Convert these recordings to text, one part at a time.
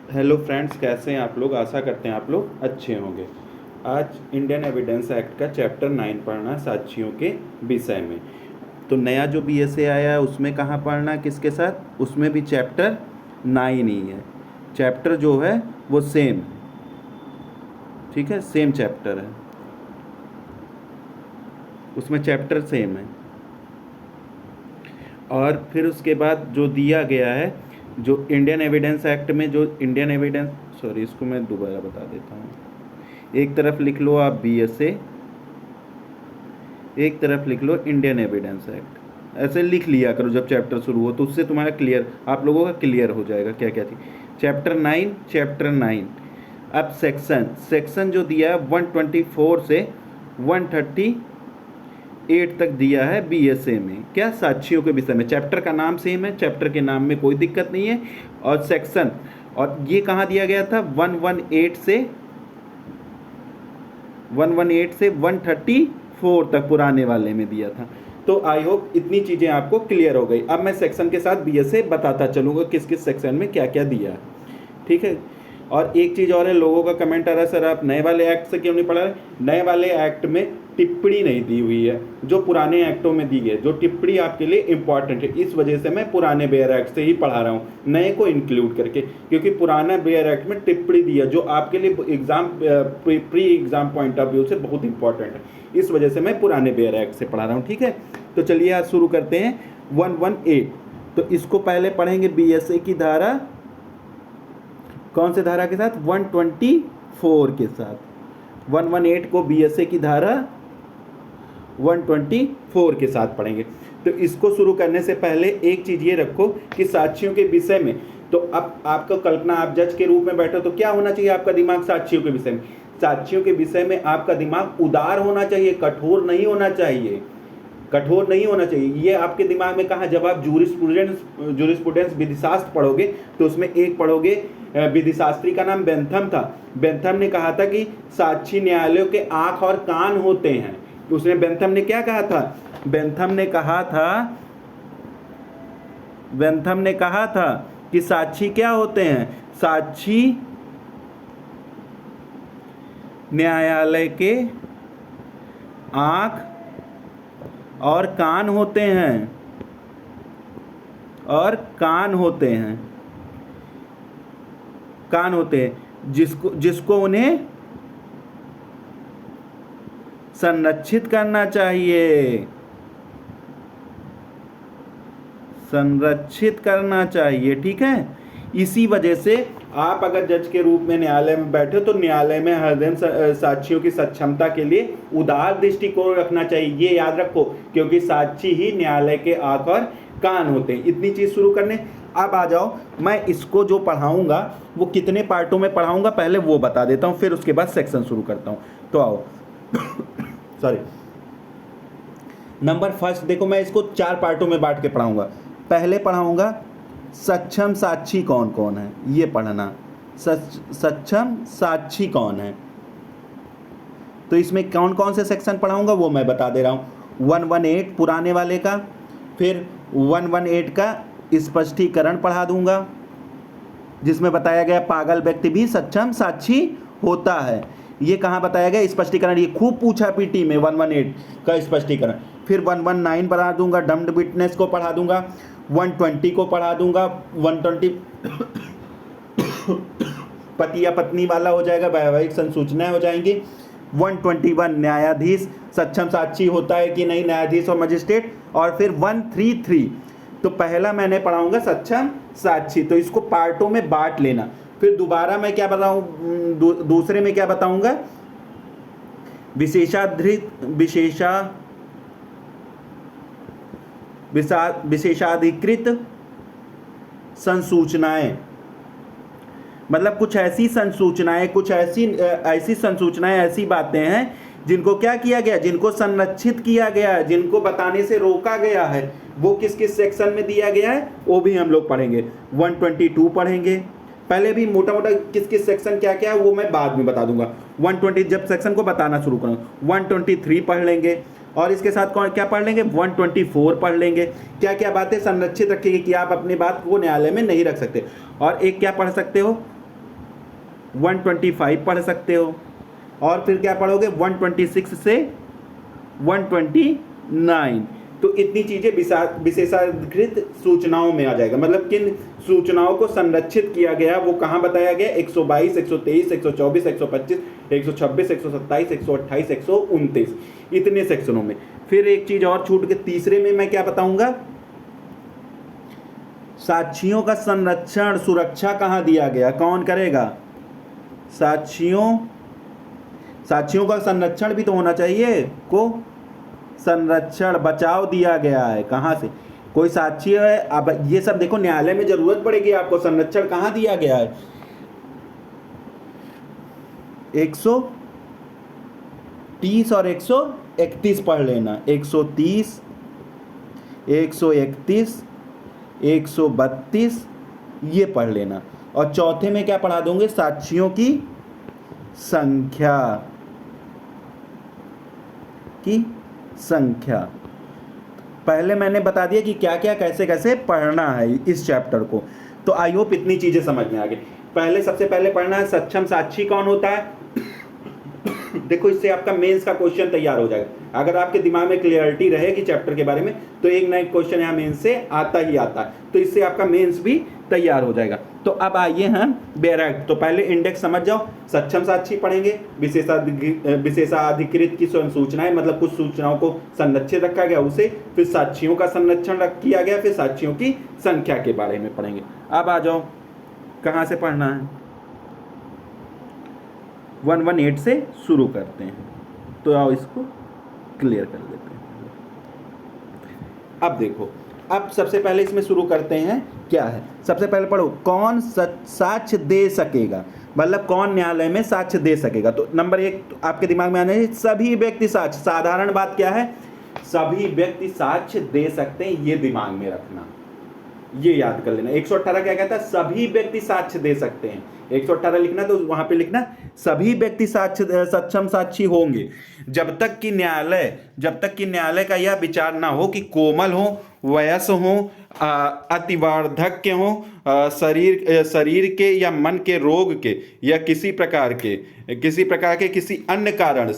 Hello friends, कैसे हैं आप लोग। आशा करते हैं आप लोग अच्छे होंगे। आज इंडियन एविडेंस एक्ट का चैप्टर 9 पढ़ना है, साक्ष्यों के विषय में। तो नया जो बीएसए आया है उसमें कहाँ पढ़ना है, किसके साथ, उसमें भी चैप्टर 9 ही है। चैप्टर जो है वो सेम, ठीक है, सेम चैप्टर है, उसमें चैप्टर सेम है। और फिर उसके बाद जो दिया गया है, जो इंडियन एविडेंस एक्ट में, जो इंडियन एविडेंस, सॉरी इसको मैं दोबारा बता देता हूँ। एक तरफ लिख लो आप बीएसए, एक तरफ लिख लो इंडियन एविडेंस एक्ट। ऐसे लिख लिया करो जब चैप्टर शुरू हो, तो उससे तुम्हारा क्लियर, आप लोगों का क्लियर हो जाएगा क्या क्या थी। चैप्टर 9। अब सेक्शन जो दिया है 124 से 138 तक दिया है बीएसए में, क्या, साक्ष्यों के विषय में। चैप्टर का नाम सेम है, चैप्टर के नाम में कोई दिक्कत नहीं है। और सेक्शन, और ये कहाँ दिया गया था, 118 से 134 तक पुराने वाले में दिया था। तो आई होप इतनी चीज़ें आपको क्लियर हो गई। अब मैं सेक्शन के साथ बीएसए बताता चलूँगा किस किस सेक्शन में क्या क्या दिया है, ठीक है। और एक चीज़ और है, लोगों का कमेंट आ रहा है, सर आप नए वाले एक्ट से क्यों नहीं पढ़ा रहे। नए वाले एक्ट में टिप्पणी नहीं दी हुई है, जो पुराने एक्टों में दी है। जो टिप्पणी आपके लिए इंपॉर्टेंट है, इस वजह से मैं पुराने बेयर एक्ट से ही पढ़ा रहा हूँ, नए को इंक्लूड करके, क्योंकि पुराना बेयर एक्ट में टिप्पणी दी है जो आपके लिए exam pre exam point of view से बहुत इंपॉर्टेंट है। इस वजह से मैं पुराने बेयर एक्ट से पढ़ा रहा हूँ, ठीक है। तो चलिए आज शुरू करते हैं 118। तो इसको पहले पढ़ेंगे बीएसए की धारा, कौन से धारा के साथ, 124 के साथ। 118 को बीएसए की धारा 124 के साथ पढ़ेंगे। तो इसको शुरू करने से पहले एक चीज़ ये रखो कि साक्ष्यों के विषय में, तो अब आपको कल्पना, आप जज के रूप में बैठो तो क्या होना चाहिए आपका दिमाग साक्ष्यों के विषय में। साक्ष्यों के विषय में आपका दिमाग उदार होना चाहिए, कठोर नहीं होना चाहिए, कठोर नहीं होना चाहिए। ये आपके दिमाग में कहा, जब आप जूरिस्प्रूडेंस विधिशास्त्र पढ़ोगे तो उसमें एक पढ़ोगे, विधिशास्त्री का नाम बेंथम था। बेंथम ने कहा था कि साक्षी न्यायालयों के आंख और कान होते हैं। तो उसने, बेंथम ने क्या कहा था, बेंथम ने कहा था कि साक्षी क्या होते हैं, साक्षी न्यायालय के आंख और कान होते हैं, और कान होते हैं जिसको उन्हें संरक्षित करना चाहिए, ठीक है। इसी वजह से आप अगर जज के रूप में न्यायालय में बैठे तो न्यायालय में हर दिन साक्षियों की सक्षमता के लिए उदार दृष्टिकोण रखना चाहिए, ये याद रखो, क्योंकि साक्षी ही न्यायालय के आंख और कान होते हैं। इतनी चीज शुरू करने। अब आ जाओ, मैं इसको जो पढ़ाऊंगा वो कितने पार्टों में पढ़ाऊंगा पहले वो बता देता हूँ, फिर उसके बाद सेक्शन शुरू करता हूँ। तो आओ सॉरी, नंबर फर्स्ट देखो, मैं इसको 4 पार्टों में बांट के पढ़ाऊंगा। पहले पढ़ाऊंगा सक्षम साक्षी कौन कौन है, ये पढ़ना, सक्षम साक्षी कौन है। तो इसमें कौन कौन से सेक्शन पढ़ाऊंगा वो मैं बता दे रहा हूँ। 118 पुराने वाले का, फिर 118 का स्पष्टीकरण पढ़ा दूंगा, जिसमें बताया गया पागल व्यक्ति भी सक्षम साक्षी होता है। ये कहाँ बताया गया स्पष्टीकरण, ये खूब पूछा पीटी में 118 का स्पष्टीकरण। फिर 119 पढ़ा दूंगा, डम्ड विटनेस को पढ़ा दूंगा, 120 को पढ़ा दूंगा, 120 पति या पत्नी वाला हो जाएगा, वैवाहिक संसूचनाएं हो जाएंगी। 121 न्यायाधीश सक्षम साक्षी होता है कि नहीं, न्यायाधीश और मजिस्ट्रेट। और फिर 133, तो पहला मैंने पढ़ाऊंगा सक्षम साक्षी, तो इसको पार्टों में बांट लेना। फिर दोबारा मैं क्या बताऊं, दूसरे में क्या बताऊंगा, विशेषाधिकृत संसूचनाएं, मतलब कुछ ऐसी संसूचनाएं, ऐसी संसूचनाएं, ऐसी बातें हैं जिनको क्या किया गया, जिनको संरक्षित किया गया है, जिनको बताने से रोका गया है, वो किस किस सेक्शन में दिया गया है वो भी हम लोग पढ़ेंगे। 122 पढ़ेंगे, पहले भी मोटा मोटा किस किस सेक्शन क्या क्या है वो मैं बाद में बता दूंगा। 120 जब सेक्शन को बताना शुरू करूँगा। 123 पढ़ लेंगे, और इसके साथ कौन क्या पढ़ लेंगे, 124 पढ़ लेंगे। क्या क्या बातें संरक्षित रखेगी कि आप अपनी बात को न्यायालय में नहीं रख सकते। और एक क्या पढ़ सकते हो, 125 पढ़ सकते हो, और फिर क्या पढ़ोगे 126 से 129। तो इतनी चीज़ें विशेषाधिकृत सूचनाओं में आ जाएगा, मतलब किन सूचनाओं को संरक्षित किया गया वो कहाँ बताया गया, 122, 123, 124, 125, 126, 127, 128, 129, इतने सेक्शनों में। फिर एक चीज़ और छूट के, तीसरे में मैं क्या बताऊंगा, साक्ष्यों का संरक्षण सुरक्षा कहाँ दिया गया, कौन करेगा, साक्ष्यों का संरक्षण भी तो होना चाहिए, को संरक्षण बचाव दिया गया है, कहाँ से, कोई साक्षी है, अब ये सब देखो न्यायालय में जरूरत पड़ेगी आपको, संरक्षण कहाँ दिया गया है, 130 और 131 पढ़ लेना, 130, 131, 132 ये पढ़ लेना। और चौथे में क्या पढ़ा दूंगे, साक्ष्यों की संख्या। पहले मैंने बता दिया कि क्या क्या कैसे कैसे पढ़ना है इस चैप्टर को, तो आई होप इतनी चीजें समझ में आ गई। सबसे पहले पढ़ना है सक्षम साक्षी कौन होता है। देखो इससे आपका मेंस का क्वेश्चन तैयार हो जाएगा, अगर आपके दिमाग में क्लियरिटी रहेगी चैप्टर के बारे में तो एक ना एक क्वेश्चन यहाँ मेंस से आता ही आता है, तो इससे आपका मेंस भी तैयार हो जाएगा। तो अब आइए हम बैरक, तो पहले इंडेक्स समझ जाओ, सक्षम साक्षी पढ़ेंगे, विशेषाधिकृत की सूचनाएं, मतलब कुछ सूचनाओं को संरक्षित रखा गया उसे, फिर साक्षियों का संरक्षण किया गया, फिर साक्षियों की संख्या के बारे में पढ़ेंगे। अब आ जाओ कहाँ से पढ़ना है, 118 से शुरू करते हैं, तो आओ इसको क्लियर कर लेते हैं। अब देखो, अब सबसे पहले इसमें शुरू करते हैं, क्या है, सबसे पहले पढ़ो, कौन साक्ष्य दे सकेगा, मतलब कौन न्यायालय में साक्ष्य दे सकेगा। तो नंबर 1 आपके दिमाग में आना है, सभी व्यक्ति साक्ष्य, साधारण बात क्या है, सभी व्यक्ति साक्ष्य दे सकते हैं, ये दिमाग में रखना, ये याद कर लेना। 118 क्या कहता है, सभी व्यक्ति साक्ष्य दे सकते हैं, 118 लिखना तो वहां पे लिखना सभी व्यक्ति साक्ष्य सक्षम साक्षी होंगे, जब तक कि न्यायालय का यह विचार ना हो कि कोमल हो, वयस्क हो, अतिवार्धक्य हो, शरीर के या मन के रोग के, या किसी प्रकार के किसी अन्य कारण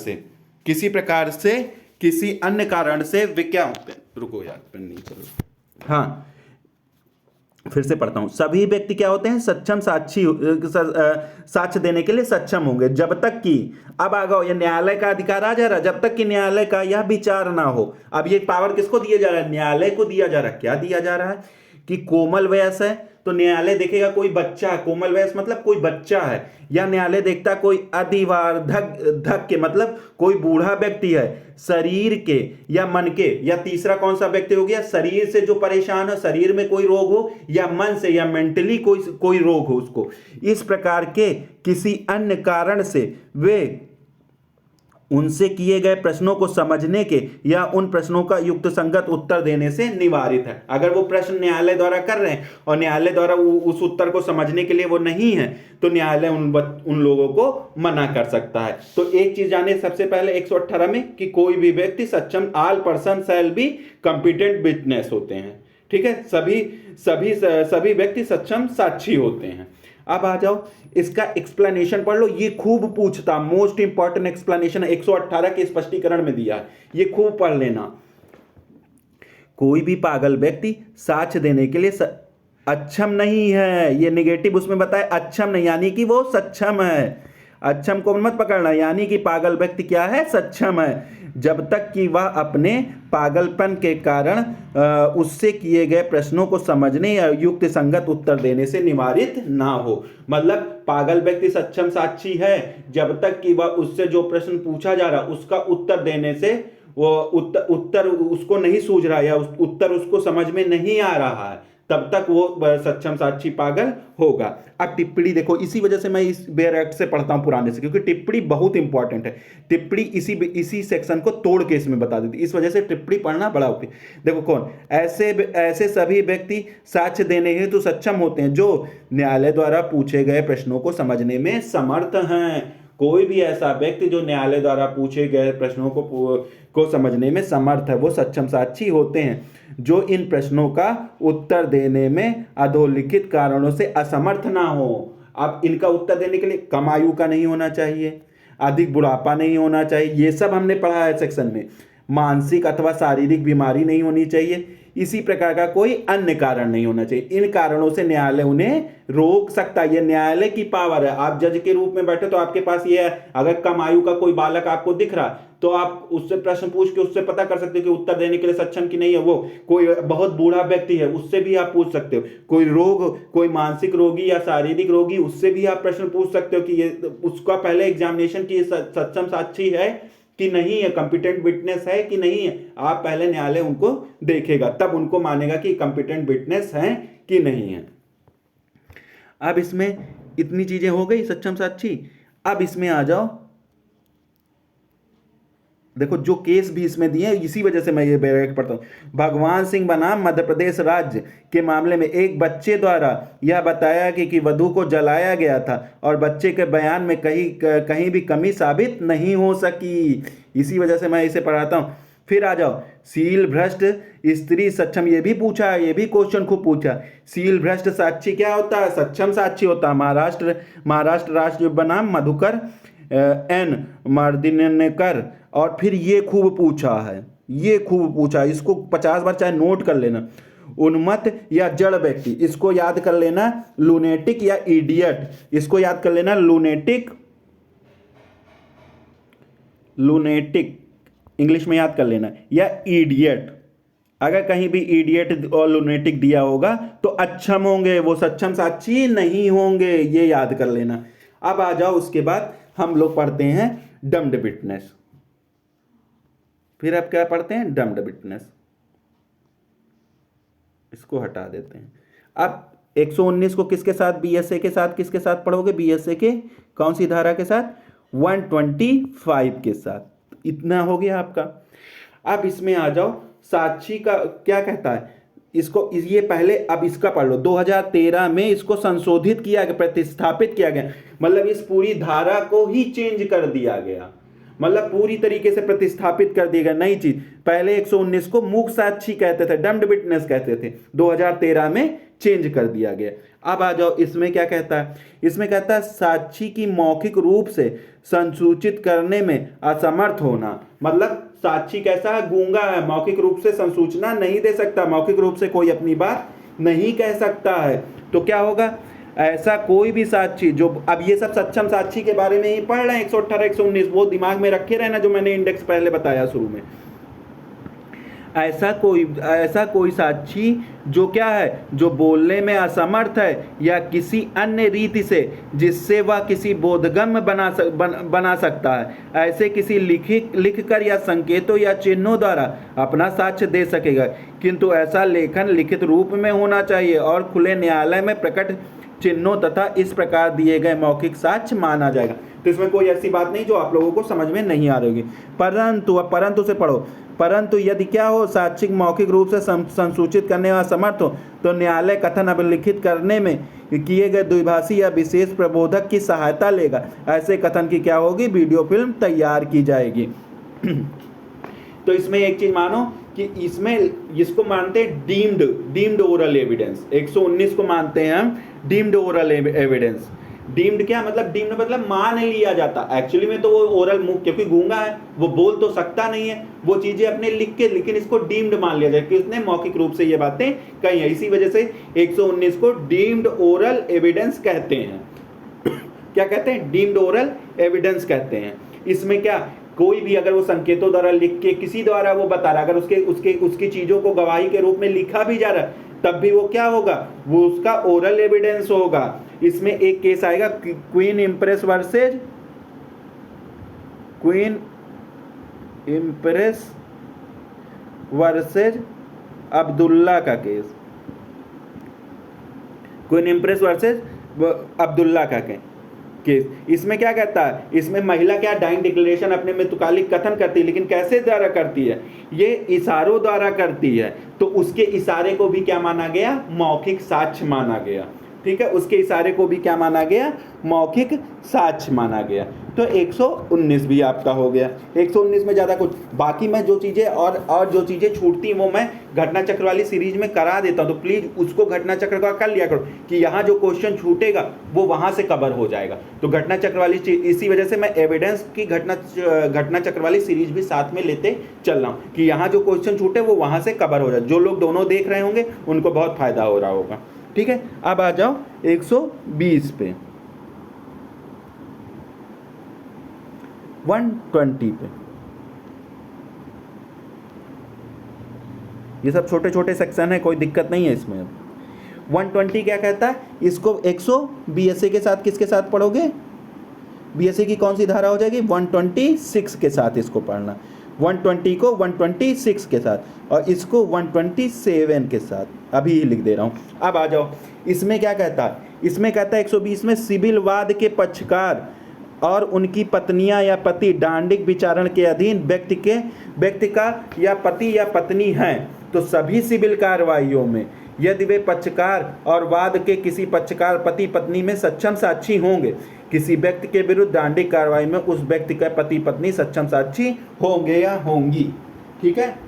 से रुको यार, पेन नहीं चल रहा, हाँ फिर से पढ़ता हूं, सभी व्यक्ति क्या होते हैं, सक्षम साक्ष्य देने के लिए सक्षम होंगे, जब तक कि, अब आ गए, यह न्यायालय का अधिकार आ जा रहा है, जब तक कि न्यायालय का यह विचार ना हो। अब ये पावर किसको दिया जा रहा है, न्यायालय को दिया जा रहा है। क्या दिया जा रहा है कि कोमल वयस है तो न्यायालय देखेगा कोई बच्चा है, कोमल वयस मतलब कोई बच्चा है, या न्यायालय देखता कोई अधिवार्धक्य मतलब कोई बूढ़ा व्यक्ति है, शरीर के या मन के, या तीसरा कौन सा व्यक्ति हो गया, शरीर से जो परेशान हो, शरीर में कोई रोग हो, या मन से या मेंटली कोई रोग हो उसको, इस प्रकार के किसी अन्य कारण से वे उनसे किए गए प्रश्नों को समझने के या उन प्रश्नों का युक्त संगत उत्तर देने से निवारित है। अगर वो प्रश्न न्यायालय द्वारा कर रहे हैं और न्यायालय द्वारा उस उत्तर को समझने के लिए वो नहीं है, तो न्यायालय उन लोगों को मना कर सकता है। तो एक चीज जाने सबसे पहले 118 में कि कोई भी व्यक्ति सक्षम, all person shall be competent witness होते हैं, ठीक है, सभी व्यक्ति सक्षम साक्षी होते हैं। अब आ जाओ इसका एक्सप्लेनेशन पढ़ लो, ये खूब पूछता, मोस्ट इंपॉर्टेंट एक्सप्लेनेशन 118 के स्पष्टीकरण में दिया है, ये खूब पढ़ लेना। कोई भी पागल व्यक्ति साक्ष्य देने के लिए अक्षम नहीं है, ये नेगेटिव उसमें बताए, अक्षम नहीं यानी कि वो सक्षम है, अक्षम को मत पकड़ना, यानी कि पागल व्यक्ति क्या है, सक्षम है, जब तक कि वह अपने पागलपन के कारण उससे किए गए प्रश्नों को समझने या युक्त संगत उत्तर देने से निवारित ना हो। मतलब पागल व्यक्ति सक्षम साक्षी है जब तक कि वह उससे जो प्रश्न पूछा जा रहा उसका उत्तर देने से वो उत्तर उसको नहीं सूझ रहा या उत्तर उसको समझ में नहीं आ रहा है, तब तक वो सक्षम साक्षी पागल होगा। अब टिप्पणी देखो, इसी वजह से मैं इस बेयर एक्ट से पढ़ता हूं पुराने से, क्योंकि टिप्पणी बहुत इंपॉर्टेंट है, टिप्पणी इसी सेक्शन को तोड़ के इसमें बता देती, इस वजह से टिप्पणी पढ़ना बड़ा होती है। देखो कौन ऐसे सभी व्यक्ति साक्ष्य देने हेतु सक्षम होते हैं जो न्यायालय द्वारा पूछे गए प्रश्नों को समझने में समर्थ हैं। कोई भी ऐसा व्यक्ति जो न्यायालय द्वारा पूछे गए प्रश्नों को समझने में समर्थ है, वो सक्षम साक्षी होते हैं। जो इन प्रश्नों का उत्तर देने में अधोलिखित कारणों से असमर्थ ना हो, अब इनका उत्तर देने के लिए कम आयु का नहीं होना चाहिए, अधिक बुढ़ापा नहीं होना चाहिए, ये सब हमने पढ़ा है सेक्शन में। मानसिक अथवा शारीरिक बीमारी नहीं होनी चाहिए, इसी प्रकार का कोई अन्य कारण नहीं होना चाहिए। इन कारणों से न्यायालय उन्हें रोक सकता है, ये न्यायालय की पावर है। आप जज के रूप में बैठे तो आपके पास ये है, अगर कम आयु का कोई बालक आपको दिख रहा तो आप उससे प्रश्न पूछ के उससे पता कर सकते हो कि उत्तर देने के लिए सक्षम कि नहीं है वो। कोई बहुत बूढ़ा व्यक्ति है उससे भी आप पूछ सकते हो, कोई रोग, कोई मानसिक रोगी या शारीरिक रोगी, उससे भी आप प्रश्न पूछ सकते हो कि ये उसका पहले एग्जामिनेशन की सक्षम साक्षी है कि नहीं है, कॉम्पिटेंट विटनेस है कि नहीं है। आप पहले न्यायालय उनको देखेगा, तब उनको मानेगा कि कॉम्पिटेंट विटनेस है कि नहीं है। अब इसमें इतनी चीजें हो गई सक्षम साक्षी। अब इसमें आ जाओ, देखो जो केस भी इसमें दिए, इसी वजह से मैं ये बैरक पढ़ता हूं। भगवान सिंह बनाम मध्य प्रदेश राज्य के मामले में एक बच्चे द्वारा यह बताया कि वधू को जलाया गया था और बच्चे के बयान में कहीं भी कमी साबित नहीं हो सकी, इसी वजह से मैं इसे पढ़ाता हूं। फिर आ जाओ, सील भ्रष्ट स्त्री सक्षम, ये भी पूछा है, ये भी क्वेश्चन खूब पूछा। सील भ्रष्ट साक्षी क्या होता है? सक्षम साक्षी होता है। महाराष्ट्र राज्य बनाम मधुकर एन मर्दिनेकर। और फिर ये खूब पूछा है, ये खूब पूछा है, इसको 50 बार चाहे नोट कर लेना। उन्मत्त या जड़ व्यक्ति, इसको याद कर लेना, लूनेटिक या इडियट, इसको याद कर लेना, लूनेटिक इंग्लिश में याद कर लेना, या इडियट। अगर कहीं भी इडियट और लूनेटिक दिया होगा तो अक्षम होंगे, वो सक्षम साक्षी नहीं होंगे, ये याद कर लेना। अब आ जाओ, उसके बाद हम लोग पढ़ते हैं डम्ड विटनेस। फिर अब क्या पढ़ते हैं? Dumped witness. इसको हटा देते हैं। अब 119 को किसके साथ? बीएसए के साथ। किसके साथ पढ़ोगे? बीएसए के कौन सी धारा के साथ? 125 के साथ। इतना हो गया आपका। अब इसमें आ जाओ, साक्षी का क्या कहता है इसको, ये पहले अब इसका पढ़ लो। 2013 में इसको संशोधित किया गया, प्रतिस्थापित किया गया, मतलब इस पूरी धारा को ही चेंज कर दिया गया, मतलब पूरी तरीके से प्रतिस्थापित कर दिया गया, नई चीज। पहले 119 को मूक साक्षी कहते थे, डम्ड विटनेस कहते थे, 2013 में चेंज कर दिया गया। अब आ जाओ, इसमें क्या कहता है? इसमें कहता है साक्षी की मौखिक रूप से संसूचित करने में असमर्थ होना, मतलब साक्षी कैसा है? गूंगा है, मौखिक रूप से संसूचना नहीं दे सकता, मौखिक रूप से कोई अपनी बात नहीं कह सकता है। तो क्या होगा? ऐसा कोई भी साक्षी जो, अब ये सब सक्षम साक्षी के बारे में ही पढ़ रहे हैं, 118 119, वो दिमाग में रखे रहना जो मैंने इंडेक्स पहले बताया शुरू में। ऐसा कोई साक्षी जो क्या है? जो बोलने में असमर्थ है या किसी अन्य रीति से जिससे वह किसी बोधगम्य बना सकता है, ऐसे किसी लिख कर या संकेतों या चिन्हों द्वारा अपना साक्ष्य दे सकेगा, किंतु ऐसा लेखन लिखित रूप में होना चाहिए और खुले न्यायालय में प्रकट चिन्हों तथा इस प्रकार दिए गए मौखिक साक्ष्य माना जाएगा। तो इसमें कोई ऐसी बात नहीं जो आप लोगों को समझ में नहीं आ रही होगी। परंतु से पढ़ो, परंतु यदि क्या हो, साक्षी मौखिक रूप से संसूचित करने में असमर्थ हो तो न्यायालय कथन अभिलिखित करने में किए गए द्विभाषी या विशेष प्रबोधक की सहायता लेगा। ऐसे कथन की क्या होगी? वीडियो फिल्म तैयार की जाएगी। तो इसमें एक चीज मानो कि इसमें इसको मानते हैं डीम्ड ओरल एविडेंस। 119 को मानते हैं हम डीम्ड ओरल एविडेंस। डीम्ड क्या मतलब? डीम्ड मतलब मान लिया जाता। एक्चुअली में तो वो ओरल मुंह, क्योंकि गूंगा है वो बोल तो सकता नहीं है वो चीजें अपने लिख के, लेकिन इसको डीम्ड मान लिया जाए कि उसने मौखिक रूप से ये बातें कही है। इसी वजह से 119 को डीम्ड ओरल एविडेंस कहते हैं। क्या कहते हैं? डीम्ड ओरल एविडेंस कहते हैं। इसमें क्या, कोई भी अगर वो संकेतों द्वारा लिख के किसी द्वारा वो बता रहा, अगर उसकी चीजों को गवाही के रूप में लिखा भी जा रहा है, तब भी वो क्या होगा? वो उसका ओरल एविडेंस होगा। इसमें एक केस आएगा क्वीन इम्प्रेस वर्सेज अब्दुल्ला का case. Queen impress versus Abdullah का केस। इसमें क्या कहता है? इसमें महिला क्या डाइंग डिक्लेरेशन अपने में तुकालिक कथन करती है, लेकिन कैसे द्वारा करती है? ये इशारों द्वारा करती है। तो उसके इशारे को भी क्या माना गया? मौखिक साक्ष्य माना गया। ठीक है, उसके इशारे को भी क्या माना गया, मौखिक साक्ष्य माना गया। तो 119 भी आपका हो गया। 119 में ज़्यादा कुछ, बाकी मैं जो चीज़ें और जो चीज़ें छूटती वो मैं घटना चक्र वाली सीरीज में करा देता हूँ, तो प्लीज़ उसको घटना चक्र का कर लिया करो कि यहाँ जो क्वेश्चन छूटेगा वो वहाँ से कवर हो जाएगा। तो घटना चक्र वाली इसी वजह से मैं एविडेंस की घटना चक्र वाली सीरीज भी साथ में लेते चल रहा हूँ कि यहाँ जो क्वेश्चन छूटे वो वहाँ से कवर हो जाए। जो लोग दोनों देख रहे होंगे उनको बहुत फायदा हो रहा होगा। ठीक है, अब आ जाओ 120 पे, 120 पे। ये सब छोटे छोटे सेक्शन है, कोई दिक्कत नहीं है इसमें। अब 120 क्या कहता है, इसको 100 बीएसए के साथ किसके साथ पढ़ोगे, बीएसए की कौन सी धारा हो जाएगी, 126 के साथ इसको पढ़ना। 120 को 126 के साथ और इसको 127 के साथ, अभी ही लिख दे रहा हूँ। अब आ जाओ, इसमें क्या कहता है, इसमें कहता है 120 में सिविल वाद के पक्षकार और उनकी पत्नियां या पति डांडिक विचारण के अधीन व्यक्ति का या पति या पत्नी हैं तो सभी सिविल कार्रवाइयों में यदि वे पक्षकार और वाद के किसी पक्षकार पति पत्नी में सक्षम साक्षी होंगे, किसी व्यक्ति के विरुद्ध डांडिक कार्रवाई में उस व्यक्ति का पति पत्नी सक्षम साक्षी होंगे या होंगी। ठीक है,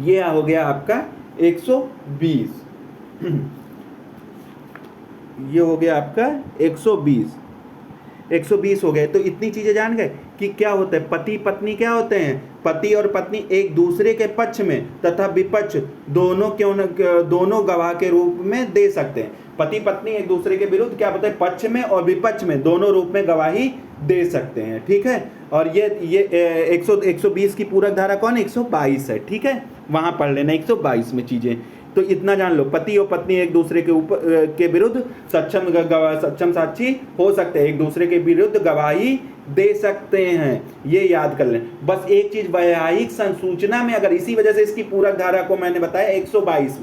ये हो गया आपका 120। ये हो गया आपका 120 हो गए। तो इतनी चीजें जान गए कि क्या होता है, पति पत्नी क्या होते हैं, पति और पत्नी एक दूसरे के पक्ष में तथा विपक्ष दोनों गवाह के रूप में दे सकते हैं। पति पत्नी एक दूसरे के विरुद्ध क्या होता है, पक्ष में और विपक्ष में दोनों रूप में गवाही दे सकते हैं। ठीक है, और ये 120 की पूरक धारा कौन, 122 है। ठीक है, वहां पढ़ लेना 122 में चीजें। तो इतना जान लो, पति और पत्नी एक दूसरे के विरुद्ध सक्षम साक्षी हो सकते हैं, एक दूसरे के विरुद्ध गवाही दे सकते हैं, ये याद कर लें। बस एक चीज, वैवाहिक संसूचना में अगर, इसी वजह से इसकी पूरक धारा को मैंने बताया 122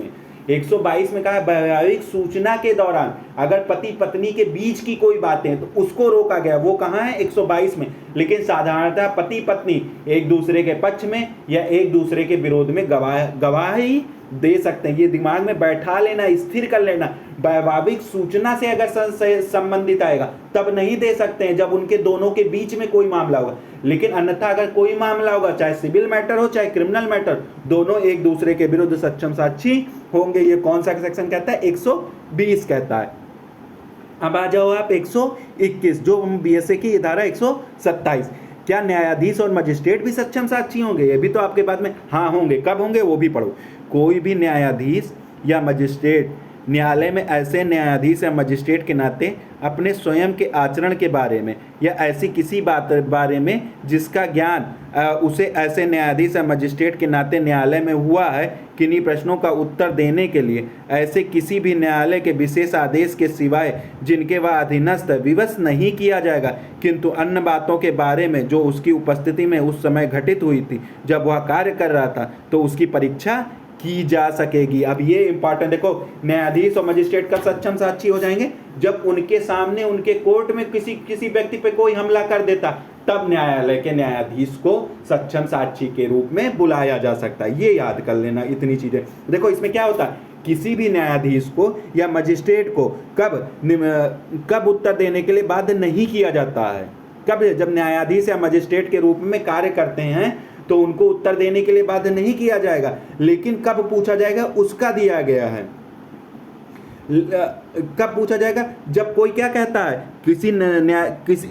में कहा है वैवाहिक सूचना के दौरान अगर पति पत्नी के बीच की कोई बातें हैं तो उसको रोका गया, वो कहाँ है, 122 में। लेकिन साधारणतः पति पत्नी एक दूसरे के पक्ष में या एक दूसरे के विरोध में गवाही दे सकते हैं। ये दिमाग में बैठा लेना, स्थिर कर लेना। वैवाहिक सूचना से अगर संबंधित आएगा तब नहीं दे सकते हैं जब उनके दोनों के बीच में कोई मामला होगा, लेकिन अन्यथा अगर कोई मामला होगा, चाहे सिविल मैटर हो चाहे क्रिमिनल मैटर, दोनों एक दूसरे के विरुद्ध सक्षम साक्षी होंगे। ये कौन सा सेक्शन कहता है, 120 कहता है। अब आ जाओ आप 121, जो बीएसए की धारा 127। क्या न्यायाधीश और मजिस्ट्रेट भी सक्षम साक्षी होंगे, ये भी तो आपके बाद में, हाँ होंगे। कब होंगे वो भी पढ़ो। कोई भी न्यायाधीश या मजिस्ट्रेट न्यायालय में ऐसे न्यायाधीश या मजिस्ट्रेट के नाते अपने स्वयं के आचरण के बारे में या ऐसी किसी बात बारे में जिसका ज्ञान उसे ऐसे न्यायाधीश या मजिस्ट्रेट के नाते न्यायालय में हुआ है, किन्हीं प्रश्नों का उत्तर देने के लिए ऐसे किसी भी न्यायालय के विशेष आदेश के सिवाय जिनके वह अधीनस्थ विवश नहीं किया जाएगा, किंतु अन्य बातों के बारे में जो उसकी उपस्थिति में उस समय घटित हुई थी जब वह कार्य कर रहा था, तो उसकी परीक्षा की जा सकेगी। अब ये इंपॉर्टेंट देखो, न्यायाधीश और मजिस्ट्रेट का सक्षम साक्षी हो जाएंगे जब उनके सामने उनके कोर्ट में किसी व्यक्ति पे कोई हमला कर देता, तब न्यायालय के न्यायाधीश को सक्षम साक्षी के रूप में बुलाया जा सकता है। ये याद कर लेना इतनी चीजें। देखो इसमें क्या होता है, किसी भी न्यायाधीश को या मजिस्ट्रेट को कब उत्तर देने के लिए बाध्य नहीं किया जाता है, कब, जब न्यायाधीश या मजिस्ट्रेट के रूप में कार्य करते हैं तो उनको उत्तर देने के लिए बाध्य नहीं किया जाएगा, लेकिन कब पूछा जाएगा उसका दिया गया है। कब पूछा जाएगा, जब कोई क्या कहता है, किसी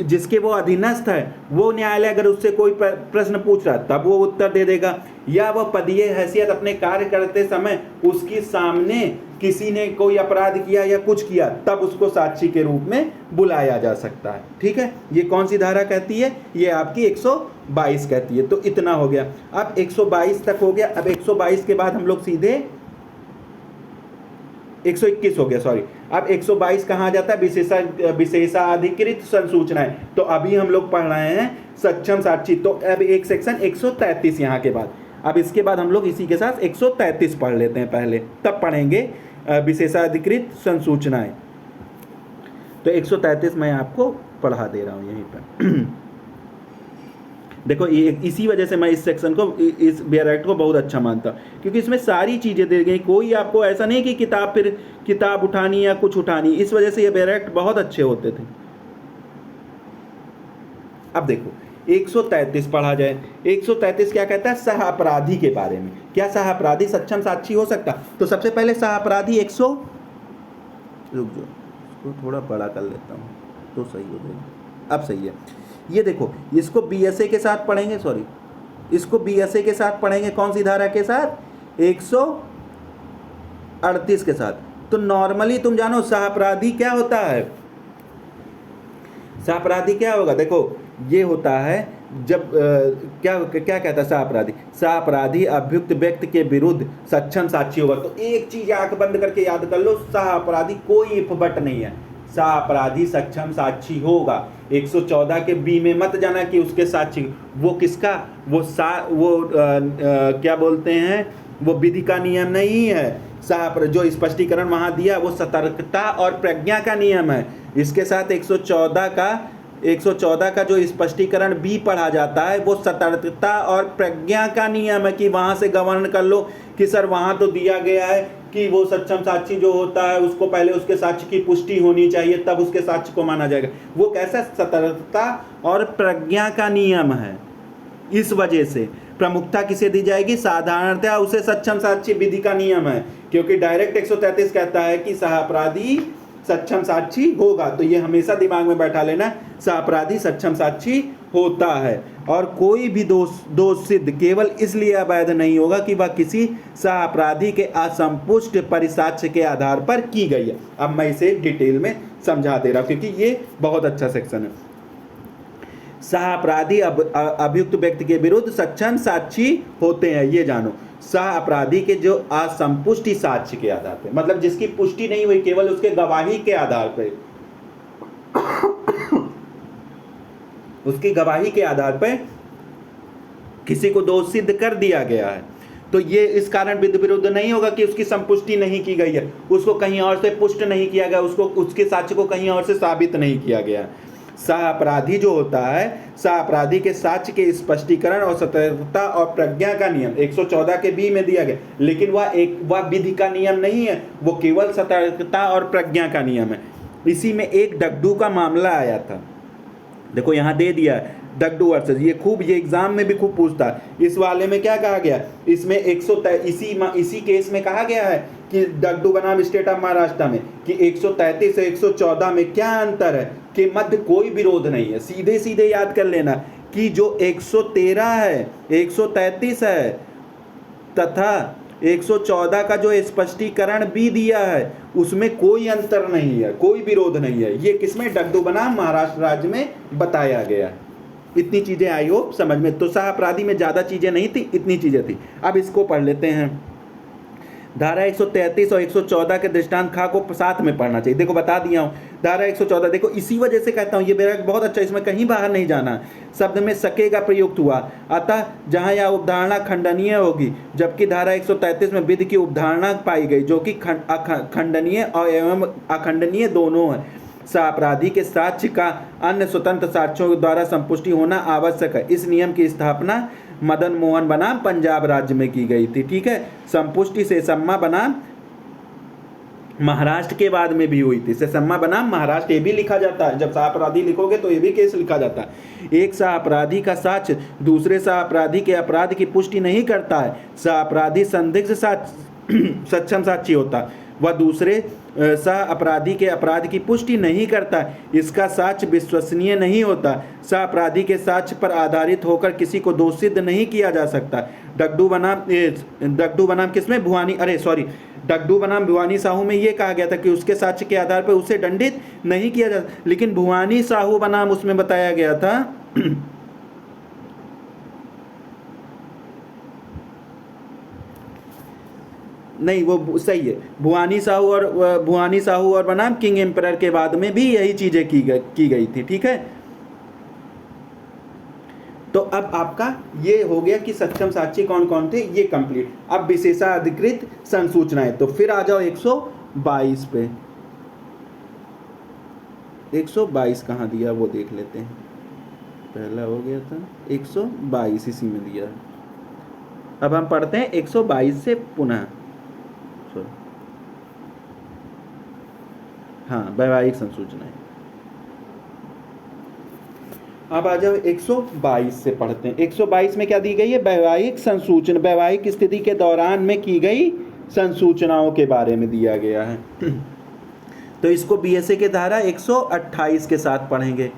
जिसके वो अधीनस्थ है वो न्यायालय अगर उससे कोई प्रश्न पूछ रहा है तब वो उत्तर दे देगा, या वह पदीय हैसियत अपने कार्य करते समय उसके सामने किसी ने कोई अपराध किया या कुछ किया तब उसको साक्षी के रूप में बुलाया जा सकता है। ठीक है, ये कौन सी धारा कहती है, ये आपकी 122 कहती है। तो इतना हो गया, अब 122 तक हो गया। अब 122 के बाद हम लोग सीधे 121 हो गया, सॉरी। अब 122 कहाँ जाता है, विशेषाधिकृत संसूचनाएं। तो अभी हम लोग पढ़ रहे हैं सक्षम साक्षी। तो अब एक सेक्शन 133 यहाँ के बाद, अब इसके बाद हम लोग इसी के साथ 133 पढ़ लेते हैं पहले, तब पढ़ेंगे विशेषाधिकृत संसूचनाएं। तो 133 मैं आपको पढ़ा दे रहा हूँ यहीं पर। देखो ये इसी वजह से मैं इस सेक्शन को, इस बेयर एक्ट को बहुत अच्छा मानता हूँ, क्योंकि इसमें सारी चीज़ें दे गई, कोई आपको ऐसा नहीं कि किताब उठानी या कुछ उठानी। इस वजह से ये बेयर एक्ट बहुत अच्छे होते थे। अब देखो 133 पढ़ा जाए। 133 क्या कहता है? सह अपराधी के बारे में। क्या सह अपराधी सक्षम साक्षी हो सकता? तो सबसे पहले सह अपराधी 100, रुक जाओ इसको थोड़ा बड़ा कर लेता हूँ तो सही हो जाएगा। अब सही है। ये देखो, इसको बीएसए के साथ पढ़ेंगे, सॉरी इसको बीएसए के साथ पढ़ेंगे। कौन सी धारा के साथ? 138 के साथ। तो नॉर्मली तुम जानो सहअपराधी क्या होता है? सहअपराधी क्या होगा? देखो ये होता है जब क्या कहता है सहअपराधी? सहअपराधी अभियुक्त व्यक्ति के विरुद्ध सक्षम साक्षी होगा। तो एक चीज आंख बंद करके याद कर लो, सहअपराधी कोई इफ बट नहीं है, सहअपराधी सक्षम साक्षी होगा। 114 के बी में मत जाना कि उसके साक्षी, वो किसका, क्या बोलते हैं, वो विधि का नियम नहीं है। जो स्पष्टीकरण वहां दिया वो सतर्कता और प्रज्ञा का नियम है। इसके साथ 114 का जो स्पष्टीकरण बी पढ़ा जाता है वो सतर्कता और प्रज्ञा का नियम है, कि वहां से गवर्न कर लो कि सर वहां तो दिया गया है कि वो सक्षम साक्षी जो होता है उसको पहले उसके साक्ष्य की पुष्टि होनी चाहिए, तब उसके साक्ष्य को माना जाएगा। वो कैसा? सतर्कता और प्रज्ञा का नियम है। इस वजह से प्रमुखता किसे दी जाएगी? साधारणतया उसे सक्षम साक्षी विधि का नियम है, क्योंकि डायरेक्ट 133 कहता है कि सहअपराधी सक्षम साक्षी होगा। तो ये हमेशा दिमाग में बैठा लेना, सहअपराधी सक्षम साक्षी होता है। और कोई भी दोष सिद्ध केवल इसलिए अवैध नहीं होगा कि वह किसी सहअपराधी के असंपुष्ट परिसाक्ष्य के आधार पर की गई है। अब मैं इसे डिटेल में समझा दे रहा हूं, क्योंकि ये बहुत अच्छा सेक्शन है। सहअपराधी अभियुक्त व्यक्ति के विरुद्ध सक्षम साक्षी होते हैं, ये जानो। सहअपराधी के जो असंपुष्टि साक्ष्य के आधार पर, मतलब जिसकी पुष्टि नहीं हुई, केवल उसके गवाही के आधार पर, उसकी गवाही के आधार पर किसी को दोष सिद्ध कर दिया गया है, तो ये इस कारण विधि विरुद्ध नहीं होगा कि उसकी संपुष्टि नहीं की गई है, उसको कहीं और से पुष्ट नहीं किया गया, उसको उसके साक्ष्य को कहीं और से साबित नहीं किया गया। सहअपराधी जो होता है, सहअपराधी के साक्ष्य के स्पष्टीकरण और सतर्कता और प्रज्ञा का नियम 114 के बी में दिया गया, लेकिन वह विधि का नियम नहीं है, वो केवल सतर्कता और प्रज्ञा का नियम है। इसी में एक डगडू का मामला आया था, देखो यहाँ दे दिया है, डगडू वर्सेस, ये एग्जाम में भी खूब पूछता है। इस वाले में क्या कहा गया? इसमें इसी केस में कहा गया है कि डगडू बनाम स्टेट ऑफ महाराष्ट्र में कि 133 से 114 में क्या अंतर है, कि मध्य कोई विरोध नहीं है। सीधे सीधे याद कर लेना कि जो 113 है, 133 है तथा 114 का जो स्पष्टीकरण भी दिया है उसमें कोई अंतर नहीं है, कोई विरोध नहीं है। ये किसमें? डगडू बनाम महाराष्ट्र राज्य में बताया गया है। इतनी चीजें आई हो समझ में। तो सहअपराधी में ज्यादा चीजें नहीं थी, इतनी चीजें थी। अब इसको पढ़ लेते हैं। धारा 133 और 114 के दृष्टांत खा को साथ में पढ़ना चाहिए। देखो बता दिया हूँ, धारा 114 देखो, इसी वजह से कहता हूँ ये मेरा बहुत अच्छा, इसमें कहीं बाहर नहीं जाना। शब्द में सकेगा प्रयुक्त हुआ, अतः जहाँ यह उपधारणा खंडनीय होगी, जबकि धारा 133 में विधि की उपधारणा पाई गई जो कि खंडनीय और एवं अखंडनीय दोनों है। सहअपराधी के साक्ष्य का अन्य स्वतंत्र साक्ष्यों द्वारा संपुष्टि होना आवश्यक है। इस नियम की स्थापना मदन मोहन बनाम पंजाब राज्य में की गई थी। ठीक है, संपुष्टि सेसम्मा बनाम महाराष्ट्र के बाद में भी हुई थी। सेसम्मा बनाम महाराष्ट्र ये भी लिखा जाता है, जब सहअपराधी लिखोगे तो ये भी केस लिखा जाता है। एक सहअपराधी का साक्ष्य दूसरे सहअपराधी के अपराध की पुष्टि नहीं करता है। सहअपराधी संदिग्ध सक्षम साक्षी होता है, वह दूसरे सहअपराधी के अपराध की पुष्टि नहीं करता, इसका साक्ष्य विश्वसनीय नहीं होता। सहअपराधी के साक्ष्य पर आधारित होकर किसी को दोषी सिद्ध नहीं किया जा सकता। डगडू बनाम किसमें? डगडू बनाम भुवानी साहू में ये कहा गया था कि उसके साक्ष्य के आधार पर उसे दंडित नहीं किया जा, लेकिन भुवानी साहू बनाम उसमें बताया गया था नहीं, वो सही है। भुवानी साहू और बनाम किंग एम्परर के बाद में भी यही चीजें की गई थी। ठीक है, तो अब आपका ये हो गया कि सक्षम साक्षी कौन कौन थे, ये कंप्लीट। अब विशेषाधिकृत संसूचनाएं, तो फिर आ जाओ 122 पे। 122 कहाँ दिया वो देख लेते हैं पहला हो गया था 122 इसी में दिया है। अब हम पढ़ते हैं 122 से पुनः, सॉरी, हाँ, वैवाहिक संसूचनाएं। अब आ जाओ 122 से पढ़ते हैं। 122 में क्या दी गई है? वैवाहिक संसूचना, वैवाहिक स्थिति के दौरान में की गई संसूचनाओं के बारे में दिया गया है। तो इसको बीएसए के धारा 128 के साथ पढ़ेंगे,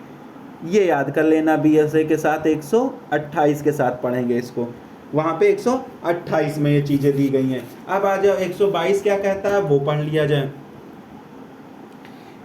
ये याद कर लेना, बीएसए के साथ 128 के साथ पढ़ेंगे इसको, वहाँ पे 128 में ये चीज़ें दी गई हैं। अब आ जाओ 122 क्या कहता है वो पढ़ लिया जाए।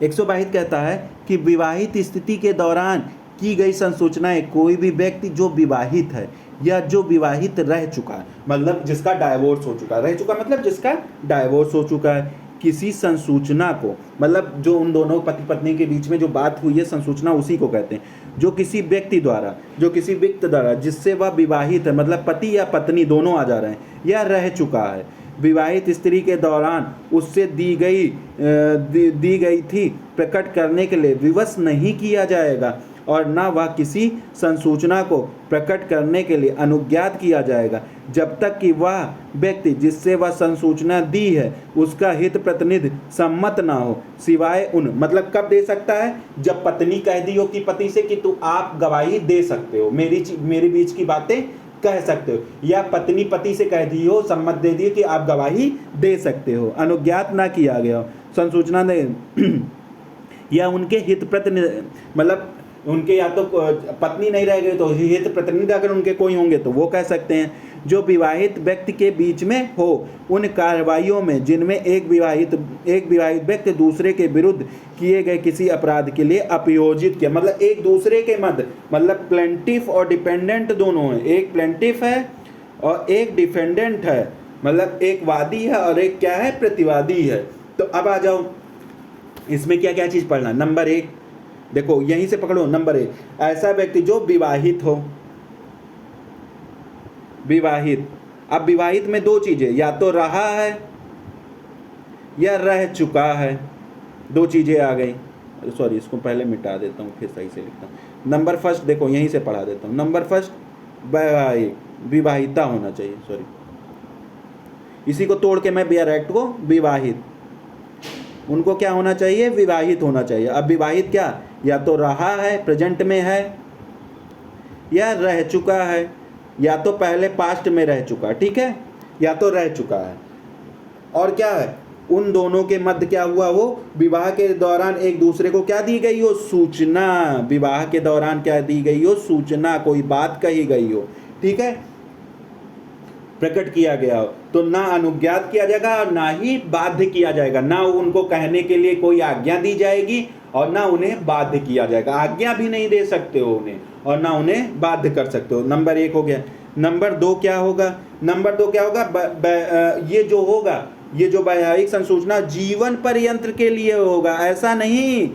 122 कहता है कि विवाहित स्थिति के दौरान की गई संसूचनाएं कोई भी व्यक्ति जो विवाहित है या जो विवाहित रह चुका है, मतलब जिसका डाइवोर्स हो चुका है, रह चुका मतलब जिसका डाइवोर्स हो चुका है, किसी संसूचना को, मतलब जो उन दोनों पति पत्नी के बीच में जो बात हुई है संसूचना उसी को कहते हैं, जो किसी व्यक्ति द्वारा जिससे वह विवाहित है, मतलब पति या पत्नी दोनों आ जा रहे हैं, या रह चुका है, विवाहित स्त्री के दौरान उससे दी गई थी प्रकट करने के लिए विवश नहीं किया जाएगा और न वह किसी संसूचना को प्रकट करने के लिए अनुज्ञात किया जाएगा जब तक कि वह व्यक्ति जिससे वह संसूचना दी है उसका हित प्रतिनिधि सम्मत ना हो, सिवाय उन, मतलब कब दे सकता है? जब पत्नी कह दी हो कि पति से कि तू आप गवाही दे सकते हो, मेरे बीच की बातें कह सकते हो, या पत्नी पति से कह दी हो, सम्मत दे दी कि आप गवाही दे सकते हो, अनुज्ञात ना किया गया हो, संसूचना दे या उनके हित प्रतिनिधि, मतलब उनके या तो पत्नी नहीं रह गई तो हित प्रतिनिधि अगर उनके कोई होंगे तो वो कह सकते हैं, जो विवाहित व्यक्ति के बीच में हो उन कार्रवाइयों में जिनमें एक विवाहित व्यक्ति दूसरे के विरुद्ध किए गए किसी अपराध के लिए अपयोजित किया, मतलब एक दूसरे के मध्य, मतलब प्लेंटिफ और डिपेंडेंट दोनों हैं, एक प्लेंटिफ है और एक डिफेंडेंट है, मतलब एक वादी है और एक क्या है? प्रतिवादी है। तो अब आ जाओ इसमें क्या क्या चीज़ पढ़ना। नंबर 1 देखो, यहीं से पकड़ो, नंबर 1, ऐसा व्यक्ति जो विवाहित हो, विवाहित। अब विवाहित में दो चीजें, या तो रहा है या रह चुका है, दो चीजें आ गई। सॉरी, इसको पहले मिटा देता हूँ फिर सही से लिखता हूँ। नंबर फर्स्ट देखो, यहीं से पढ़ा देता हूँ। नंबर फर्स्ट वैवाहिक, विवाहिता होना चाहिए, सॉरी, इसी को तोड़ के मैं डायरेक्ट को विवाहित, उनको क्या होना चाहिए? विवाहित होना चाहिए। अब विवाहित क्या? या तो रहा है, प्रेजेंट में है, या रह चुका है, या तो पहले पास्ट में रह चुका, ठीक है, या तो रह चुका है। और क्या है? उन दोनों के मध्य क्या हुआ हो? विवाह के दौरान एक दूसरे को क्या दी गई हो? सूचना। विवाह के दौरान क्या दी गई हो? सूचना, कोई बात कही गई हो, ठीक है, प्रकट किया गया हो। तो ना अनुज्ञात किया जाएगा और ना ही बाध्य किया जाएगा, ना उनको कहने के लिए कोई आज्ञा दी जाएगी और ना उन्हें बाध्य किया जाएगा, आज्ञा भी नहीं दे सकते हो उन्हें और ना उन्हें बाध्य कर सकते हो। नंबर 1 हो गया। नंबर 2 क्या होगा? नंबर 2 क्या होगा? ये जो होगा, ये जो वैवाहिक संसूचना जीवन पर्यंत के लिए होगा। ऐसा नहीं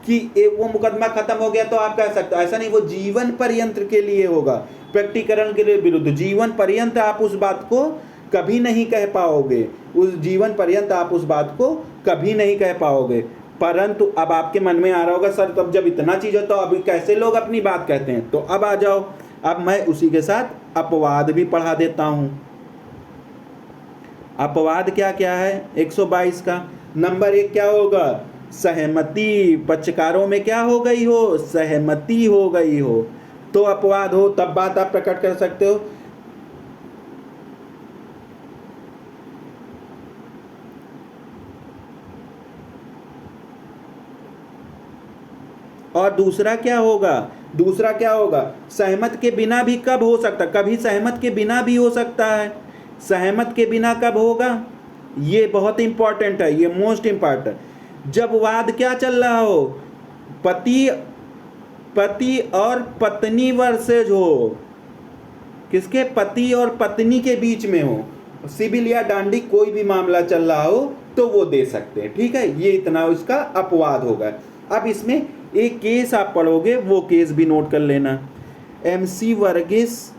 कि वो मुकदमा खत्म हो गया तो आप कह सकते हो, ऐसा नहीं, वो जीवन पर्यंत के लिए होगा, प्रकटीकरण के लिए विरुद्ध। जीवन पर्यंत आप उस बात को कभी नहीं कह पाओगे, उस जीवन पर्यंत आप उस बात को कभी नहीं कह पाओगे। परंतु अब आपके मन में आ रहा होगा, सर तब जब इतना चीज़ है तो अभी कैसे लोग अपनी बात कहते हैं? तो अब आ जाओ, अब मैं उसी के साथ अपवाद भी पढ़ा देता हूँ। अपवाद क्या क्या है 122 का? नंबर 1 क्या होगा? सहमति, पक्षकारों में क्या हो गई हो? सहमति हो गई हो, तो अपवाद हो, तब बात आप प्रकट कर सकते हो। और दूसरा क्या होगा? दूसरा क्या होगा? सहमत के बिना भी कब हो सकता? कभी सहमत के बिना भी हो सकता है। सहमत के बिना कब होगा? ये बहुत इंपॉर्टेंट है, ये मोस्ट इंपॉर्टेंट। जब वाद क्या चल रहा हो? पति और पत्नी वर्सेज हो, किसके? पति और पत्नी के बीच में हो, सिविल या डांडी कोई भी मामला चल रहा हो तो वो दे सकते हैं, ठीक है। ये इतना इसका अपवाद होगा। अब इसमें एक केस आप पढ़ोगे, वो केस भी नोट कर लेना। MC Varghese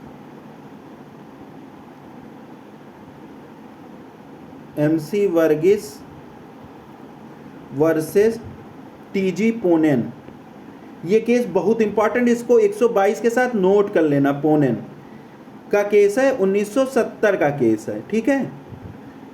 versus TG Poonen. ये केस बहुत इंपॉर्टेंट, इसको 122 के साथ नोट कर लेना। पोनेन का केस है, 1970 का केस है, ठीक है,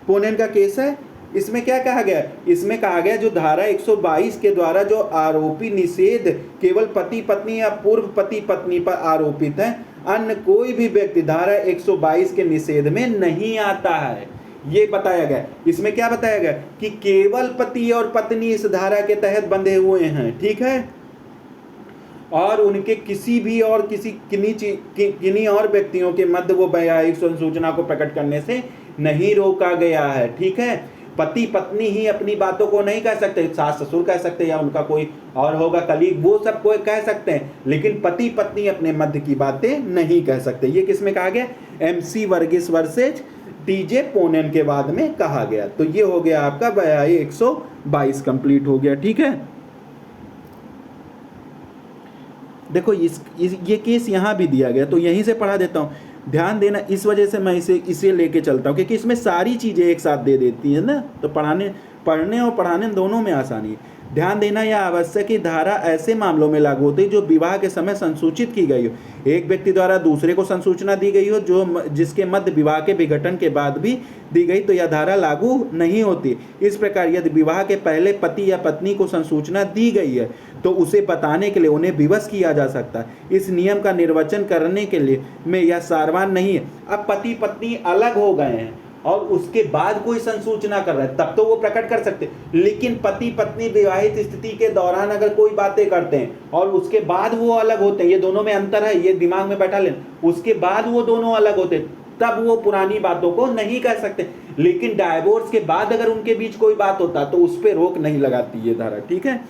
पोनेन का केस है। इसमें क्या कहा गया? इसमें कहा गया जो धारा 122 के द्वारा जो आरोपी निषेध केवल पति पत्नी या पूर्व पति पत्नी पर आरोपित है, अन्य कोई भी व्यक्ति धारा 122 के निषेध में नहीं आता है, ये बताया गया। इसमें क्या बताया गया कि केवल पति और पत्नी इस धारा के तहत बंधे हुए हैं, ठीक है, और उनके किसी भी और किन्हीं और व्यक्तियों के मध्य वो वैवाहिक सूचना को प्रकट करने से नहीं रोका गया है, ठीक है। पति पत्नी ही अपनी बातों को नहीं कह सकते, सास ससुर कह सकते या उनका कोई और होगा कलीग, वो सब कोई कह सकते हैं, लेकिन पति पत्नी अपने मध्य की बातें नहीं कह सकते। ये किसमें कहा गया? MC वर्गीस वर्सेज TJ पोनेन के बाद में कहा गया। तो ये हो गया आपका वैवाहिक 122 कंप्लीट हो गया, ठीक है। देखो ये केस यहाँ भी दिया गया, तो यहीं से पढ़ा देता हूँ, ध्यान देना। इस वजह से मैं इसे लेके चलता हूँ क्योंकि इसमें सारी चीज़ें एक साथ दे देती है ना, तो पढ़ने और पढ़ाने दोनों में आसानी है। ध्यान देना यह आवश्यक कि धारा ऐसे मामलों में लागू होती है जो विवाह के समय संसूचित की गई हो, एक व्यक्ति द्वारा दूसरे को संसूचना दी गई हो जो जिसके मध्य विवाह के विघटन के बाद भी दी गई, तो यह धारा लागू नहीं होती। इस प्रकार यदि विवाह के पहले पति या पत्नी को संसूचना दी गई है तो उसे बताने के लिए उन्हें विवश किया जा सकता है। इस नियम का निर्वचन करने के लिए में यह सारवान नहीं है। अब पति पत्नी अलग हो गए हैं और उसके बाद कोई संसूचना कर रहा है तब तो वो प्रकट कर सकते, लेकिन पति पत्नी विवाहित स्थिति के दौरान अगर कोई बातें करते हैं और उसके बाद वो अलग होते हैं, ये दोनों में अंतर है, ये दिमाग में बैठा लेना, उसके बाद वो दोनों अलग होते हैं तब वो पुरानी बातों को नहीं कह सकते। लेकिन डाइवोर्स के बाद अगर उनके बीच कोई बात होता तो उस पर रोक नहीं लगाती ये धारा, ठीक है।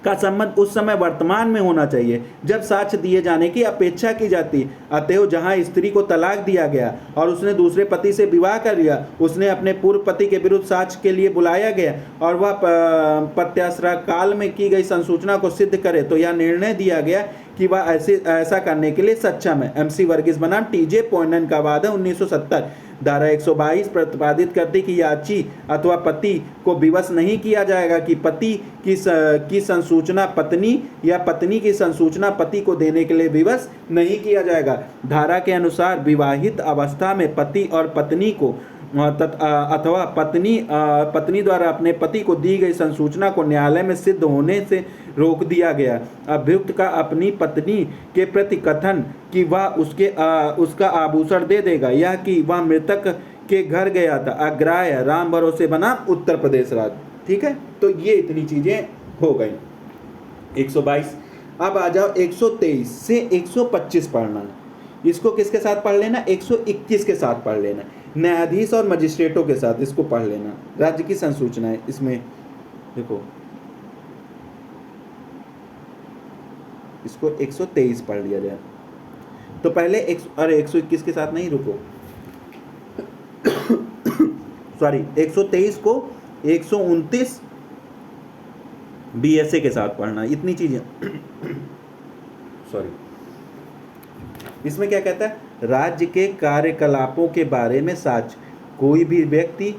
का संबंध उस समय वर्तमान में होना चाहिए जब साक्ष्य दिए जाने की अपेक्षा की जाती। अतएव जहां स्त्री को तलाक दिया गया और उसने दूसरे पति से विवाह कर लिया, उसने अपने पूर्व पति के विरुद्ध साक्ष्य के लिए बुलाया गया और वह प्रत्याश्रय काल में की गई संसूचना को सिद्ध करे, तो यह निर्णय दिया गया कि वह ऐसा करने के लिए सक्षम है। MC वर्गीस बनाम TJ पोनेन का वाद है 1970। धारा 122 प्रतिपादित करती कि याची अथवा पति को विवश नहीं किया जाएगा कि पति की संसूचना पत्नी या पत्नी की संसूचना पति को देने के लिए विवश नहीं किया जाएगा। धारा के अनुसार विवाहित अवस्था में पति और पत्नी को अथवा पत्नी द्वारा अपने पति को दी गई संसूचना को न्यायालय में सिद्ध होने से रोक दिया गया। अभियुक्त का अपनी पत्नी के प्रति कथन कि वह उसका आभूषण दे देगा या कि वह मृतक के घर गया था अग्राह्य। राम भरोसे बना उत्तर प्रदेश राज्य, ठीक है। तो ये इतनी चीजें हो गई 122। अब आ जाओ 123 से 125 पढ़ना। इसको किसके साथ पढ़ लेना? 121 के साथ पढ़ लेना, न्यायाधीश और मजिस्ट्रेटों के साथ इसको पढ़ लेना। राज्य की संसूचना है इसमें, देखो इसको 123 पढ़ लिया जाए। तो पहले 121 के साथ नहीं, रुको सॉरी 123 को 129 BSA के साथ पढ़ना, इतनी चीजें सॉरी। इसमें क्या कहता है? राज्य के कार्यकलापों के बारे में साक्ष्य कोई भी व्यक्ति,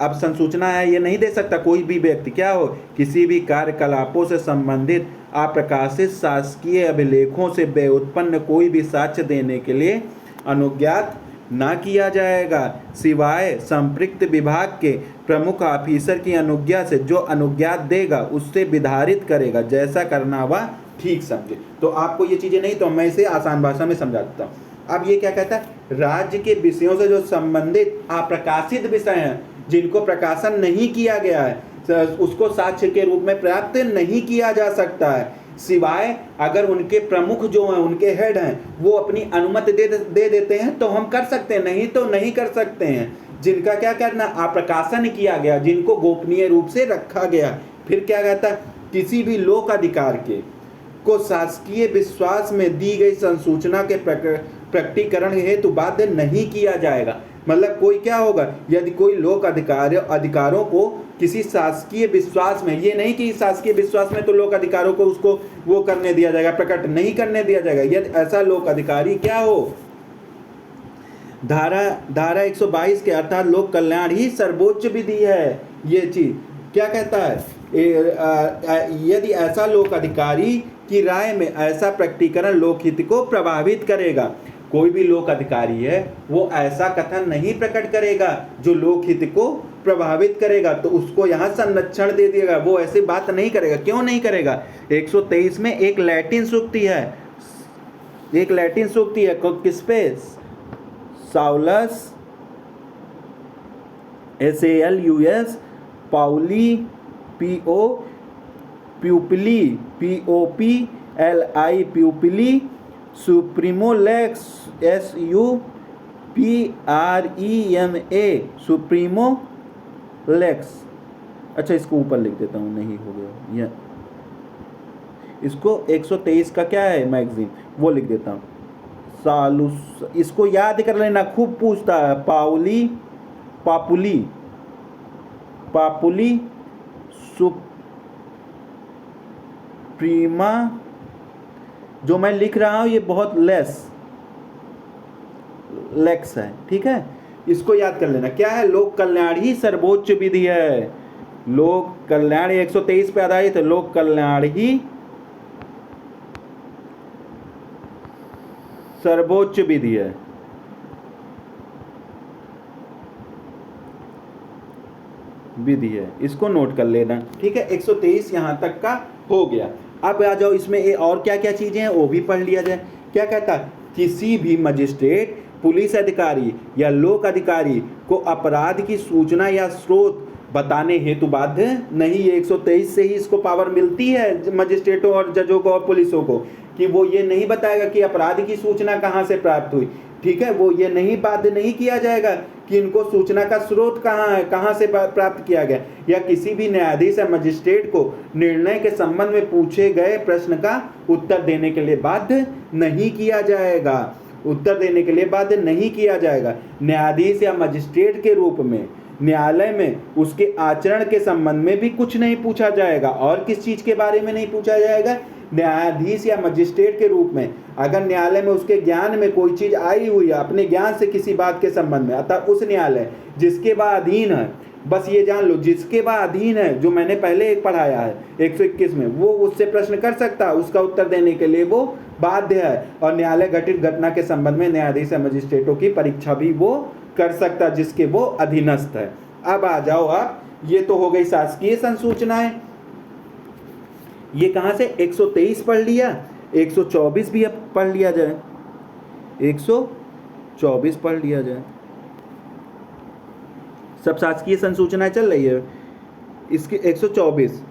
अब संसूचना है ये नहीं दे सकता कोई भी व्यक्ति, क्या हो, किसी भी कार्यकलापों से संबंधित अप्रकाशित शासकीय अभिलेखों से व्युत्पन्न कोई भी साक्ष्य देने के लिए अनुज्ञात ना किया जाएगा, सिवाय संपृक्त विभाग के प्रमुख ऑफिसर की अनुज्ञा से। जो अनुज्ञात देगा उससे विधारित करेगा, जैसा करना वह ठीक समझे। तो आपको ये चीजें नहीं, तो मैं इसे आसान भाषा में समझा देता हूँ। अब ये क्या कहता है? राज्य के विषयों से जो संबंधित अप्रकाशित विषय हैं, जिनको प्रकाशन नहीं किया गया है, उसको साक्ष्य के रूप में प्राप्त नहीं किया जा सकता है, सिवाय अगर उनके प्रमुख जो हैं, उनके हेड हैं, वो अपनी अनुमति दे देते हैं तो हम कर सकते हैं, नहीं तो नहीं कर सकते हैं। जिनका क्या करना? अप्रकाशन किया गया, जिनको गोपनीय रूप से रखा गया। फिर क्या कहता है? किसी भी लोक अधिकार को शासकीय विश्वास में दी गई संसूचना के प्रकटीकरण हेतु बाध्य नहीं किया जाएगा। मतलब कोई क्या होगा, यदि कोई लोक अधिकारों को किसी शासकीय विश्वास में, ये नहीं कि शासकीय विश्वास में तो लोक अधिकारों को उसको वो करने दिया जाएगा, प्रकट नहीं करने दिया जाएगा। यदि ऐसा लोक अधिकारी क्या हो, धारा 122 के अर्थात लोक कल्याण ही सर्वोच्च विधि है। ये चीज क्या कहता है यदि ऐसा लोक अधिकारी की राय में ऐसा प्रकटीकरण लोकहित को प्रभावित करेगा। कोई भी लोक अधिकारी है वो ऐसा कथन नहीं प्रकट करेगा जो लोकहित को प्रभावित करेगा, तो उसको यहाँ संरक्षण दे दिएगा। वो ऐसी बात नहीं करेगा। क्यों नहीं करेगा? 123 में एक लैटिन सूक्ति है, एक लैटिन सूक्ति है किस पे? साउलस SALUS पाउली प्यूपिली POPLI प्यूपिली सुप्रीमो लेक्स SUPREMA सुप्रीमो लेक्स। अच्छा इसको ऊपर लिख देता हूँ, नहीं हो गया यह, इसको 123 का क्या है मैगजीन वो लिख देता हूँ। सालुस, इसको याद कर लेना, खूब पूछता है। पापुली सुप्रीमा, जो मैं लिख रहा हूं ये बहुत लेक्स है, ठीक है। इसको याद कर लेना। क्या है? लोक कल्याण ही सर्वोच्च विधि है। लोक कल्याण 123 पे आधारित है। लोक कल्याण ही सर्वोच्च विधि है। विधि है, इसको नोट कर लेना, ठीक है। 123 यहां तक का हो गया। अब आ जाओ इसमें और क्या क्या चीजें हैं वो भी पढ़ लिया जाए। क्या कहता? किसी भी मजिस्ट्रेट, पुलिस अधिकारी या लोक अधिकारी को अपराध की सूचना या स्रोत बताने हेतु बाध्य नहीं। ये 123 से ही इसको पावर मिलती है मजिस्ट्रेटों और जजों को और पुलिसों को, कि वो ये नहीं बताएगा कि अपराध की सूचना कहाँ से प्राप्त हुई, ठीक है। वो ये नहीं बाध्य नहीं किया जाएगा कि इनको सूचना का स्रोत कहाँ है, कहाँ से प्राप्त किया गया, या किसी भी न्यायाधीश या मजिस्ट्रेट को निर्णय के संबंध में पूछे गए प्रश्न का उत्तर देने के लिए बाध्य नहीं किया जाएगा। उत्तर देने के लिए बाध्य नहीं किया जाएगा। न्यायाधीश या मजिस्ट्रेट के रूप में न्यायालय में उसके आचरण के संबंध में भी कुछ नहीं पूछा जाएगा। और किस चीज के बारे में नहीं पूछा जाएगा? न्यायाधीश या मजिस्ट्रेट के रूप में अगर न्यायालय में उसके ज्ञान में कोई चीज आई हुई है, अपने ज्ञान से किसी बात के संबंध में, अतः उस न्यायालय जिसके बाद अधीन है, बस ये जान लो, जिसके बाद अधीन है, जो मैंने पहले एक पढ़ाया है 121 में, वो उससे प्रश्न कर सकता है, उसका उत्तर देने के लिए वो बाध्य है। और न्यायालय घटित घटना के संबंध में न्यायाधीश या मजिस्ट्रेटों की परीक्षा भी वो कर सकता है जिसके वो अधीनस्थ है। अब आ जाओ आप, ये तो हो गई शासकीय संसूचनाएं। ये कहां से? 123 पढ़ लिया, 124 भी अब पढ़ लिया जाए। 124 पढ़ लिया जाए। सब शासकीय संसूचनाएं चल रही है। इसके 124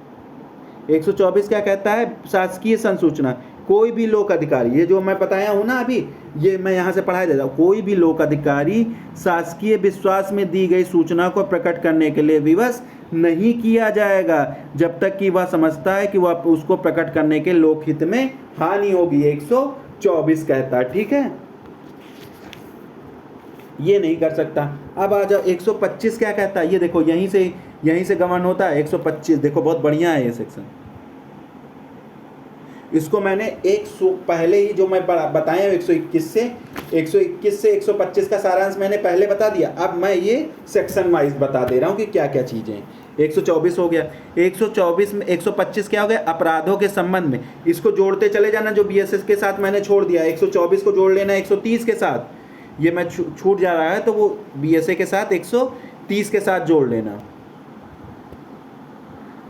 क्या कहता है? शासकीय संसूचना, कोई भी लोक अधिकारी, ये जो मैं बताया हूं ना अभी, ये मैं यहां से पढ़ाई देता हूं। कोई भी लोक अधिकारी शासकीय विश्वास में दी गई सूचना को प्रकट करने के लिए विवश नहीं किया जाएगा जब तक कि वह समझता है कि वह उसको प्रकट करने के लोकहित में हानि होगी। 124 कहता है, ठीक है। ये नहीं कर सकता। अब आ जाओ 125 क्या कहता है? ये देखो यहीं से गवर्न होता है। 125 देखो बहुत बढ़िया है ये सेक्शन। इसको मैंने पहले ही जो मैं बताया 121 से 125 का सारांश मैंने पहले बता दिया। अब मैं ये सेक्शन वाइज बता दे रहा हूँ कि क्या क्या चीजें हैं। 124 हो गया। 124 में 125 क्या हो गया? अपराधों के संबंध में। इसको जोड़ते चले जाना, जो BSS के साथ मैंने छोड़ दिया। 124 को जोड़ लेना 130 के साथ, ये मैं छूट जा रहा है तो वो BSA के साथ 130 के साथ जोड़ लेना।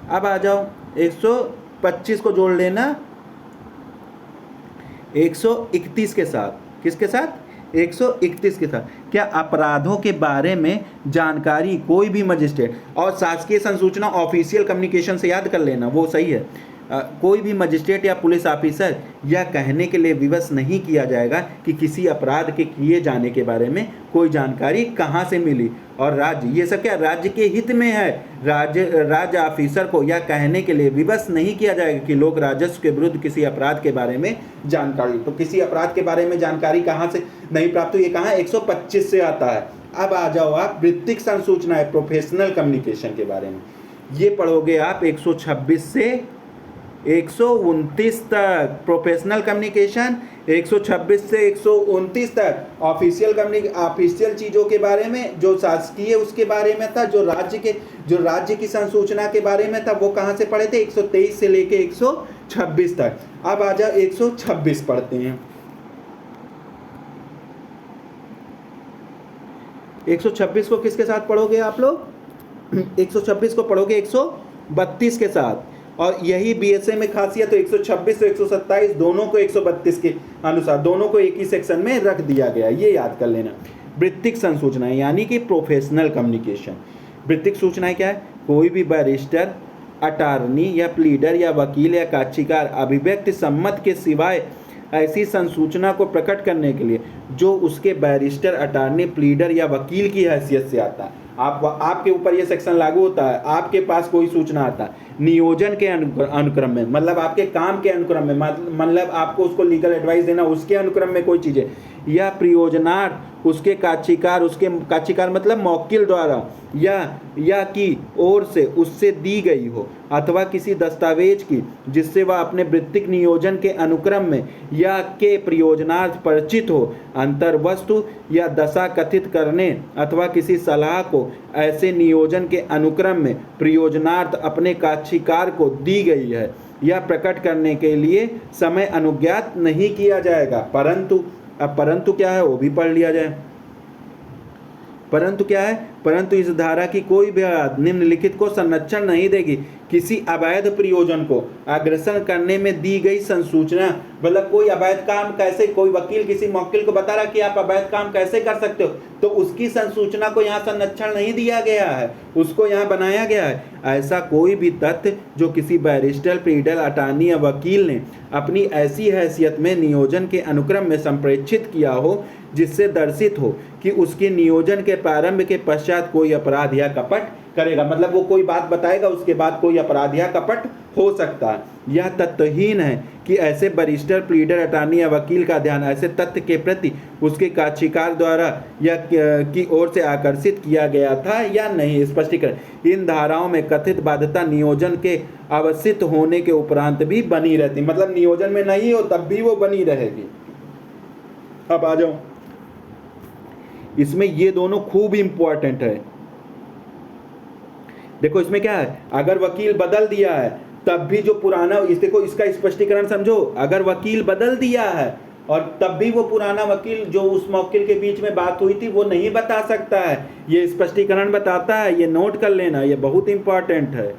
अब आ जाओ 125 को जोड़ लेना 131 के साथ। किसके साथ? 131 के साथ। क्या अपराधों के बारे में जानकारी कोई भी मजिस्ट्रेट, और शासकीय संसूचना ऑफिशियल कम्युनिकेशन से याद कर लेना, वो सही है। कोई भी मजिस्ट्रेट या पुलिस ऑफिसर यह कहने के लिए विवश नहीं किया जाएगा कि किसी अपराध के किए जाने के बारे में कोई जानकारी कहाँ से मिली, और राज्य, ये सब क्या राज्य के हित में है। राज्य ऑफिसर को यह कहने के लिए विवश नहीं किया जाएगा कि लोग राजस्व के विरुद्ध किसी अपराध के बारे में जानकारी, तो किसी अपराध के बारे में जानकारी कहाँ से नहीं प्राप्त हुई? ये कहाँ? 125 से आता है। अब आ जाओ आप वृत्तिक संसूचना है, प्रोफेशनल कम्युनिकेशन के बारे में। ये पढ़ोगे आप 126 से 129 तक प्रोफेशनल कम्युनिकेशन, 126 से 129 तक ऑफिशियल चीज़ों के बारे में, जो शासकीय उसके बारे में था, जो राज्य की संसूचना के बारे में था, वो कहाँ से पढ़े थे? 123 से लेके 126 तक। अब आ जाओ 126 पढ़ते हैं। 126 को किसके साथ पढ़ोगे आप लोग? 126 को पढ़ोगे 132 के साथ। और यही बीएसए में खासियत है, 126 और 127 दोनों को 132 के अनुसार दोनों को एक ही सेक्शन में रख दिया गया, ये याद कर लेना। वृत्तिक संसूचनाएं यानी कि प्रोफेशनल कम्युनिकेशन। वृत्तिक सूचनाएं क्या है? कोई भी बैरिस्टर, अटार्नी या प्लीडर या वकील या साक्षीकार अभिव्यक्ति सम्मत के सिवाय ऐसी संसूचना को प्रकट करने के लिए जो उसके बैरिस्टर, अटार्नी, प्लीडर या वकील की हैसियत से आता है। आपके ऊपर ये सेक्शन लागू होता है। आपके पास कोई सूचना आता है नियोजन के अनुक्रम में, मतलब आपके काम के अनुक्रम में, मतलब आपको उसको लीगल एडवाइस देना, उसके अनुक्रम में कोई चीज़ें, या प्रयोजनार्थ उसके साक्षीकार मतलब मौकिल द्वारा या की ओर से उससे दी गई हो, अथवा किसी दस्तावेज की जिससे वह अपने वृत्तिक नियोजन के अनुक्रम में या के प्रयोजनार्थ परिचित हो, अंतर्वस्तु या दशा कथित करने अथवा किसी सलाह को ऐसे नियोजन के अनुक्रम में प्रयोजनार्थ अपने साक्षीकार को दी गई है या प्रकट करने के लिए समय अनुज्ञात नहीं किया जाएगा। परंतु क्या है, वो भी पढ़ लिया जाए। परंतु क्या है? परंतु इस धारा की कोई भी निम्नलिखित को संरक्षण नहीं देगी। किसी अवैध प्रयोजन को अग्रसर करने में दी गई संसूचना, मतलब कोई अवैध काम कैसे, कोई वकील किसी मौकिल को बता रहा कि आप अवैध काम कैसे कर सकते हो, तो उसकी संसूचना को यहाँ संरक्षण नहीं दिया गया है, उसको यहाँ बनाया गया है। ऐसा कोई भी तथ्य जो किसी बैरिस्टर, प्लीडर, अटार्नी या वकील ने अपनी ऐसी हैसियत में नियोजन के अनुक्रम में संप्रेषित किया हो जिससे दर्शित हो कि उसके नियोजन के प्रारंभ के पश्चात कोई अपराध या कपट करेगा, मतलब वो कोई बात बताएगा उसके बाद कोई अपराध या कपट हो सकता है। यह तथ्यहीन है कि ऐसे बैरिस्टर, प्लीडर, अटार्नी या वकील का ध्यान ऐसे तथ्य के प्रति उसके साक्षीकार द्वारा या की ओर से आकर्षित किया गया था या नहीं। स्पष्टीकरण। इन धाराओं में कथित बाध्यता नियोजन के अवस्थित होने के उपरांत भी बनी रहती, मतलब नियोजन में नहीं हो तब भी वो बनी रहेगी। अब आ जाओ, इसमें ये दोनों खूब इंपॉर्टेंट है। देखो इसमें क्या है, अगर वकील बदल दिया है तब भी जो पुराना, देखो इसका स्पष्टीकरण समझो, अगर वकील बदल दिया है और तब भी वो पुराना वकील जो उस मौकिल के बीच में बात हुई थी वो नहीं बता सकता है, ये स्पष्टीकरण बताता है, ये नोट कर लेना, ये बहुत इंपॉर्टेंट है,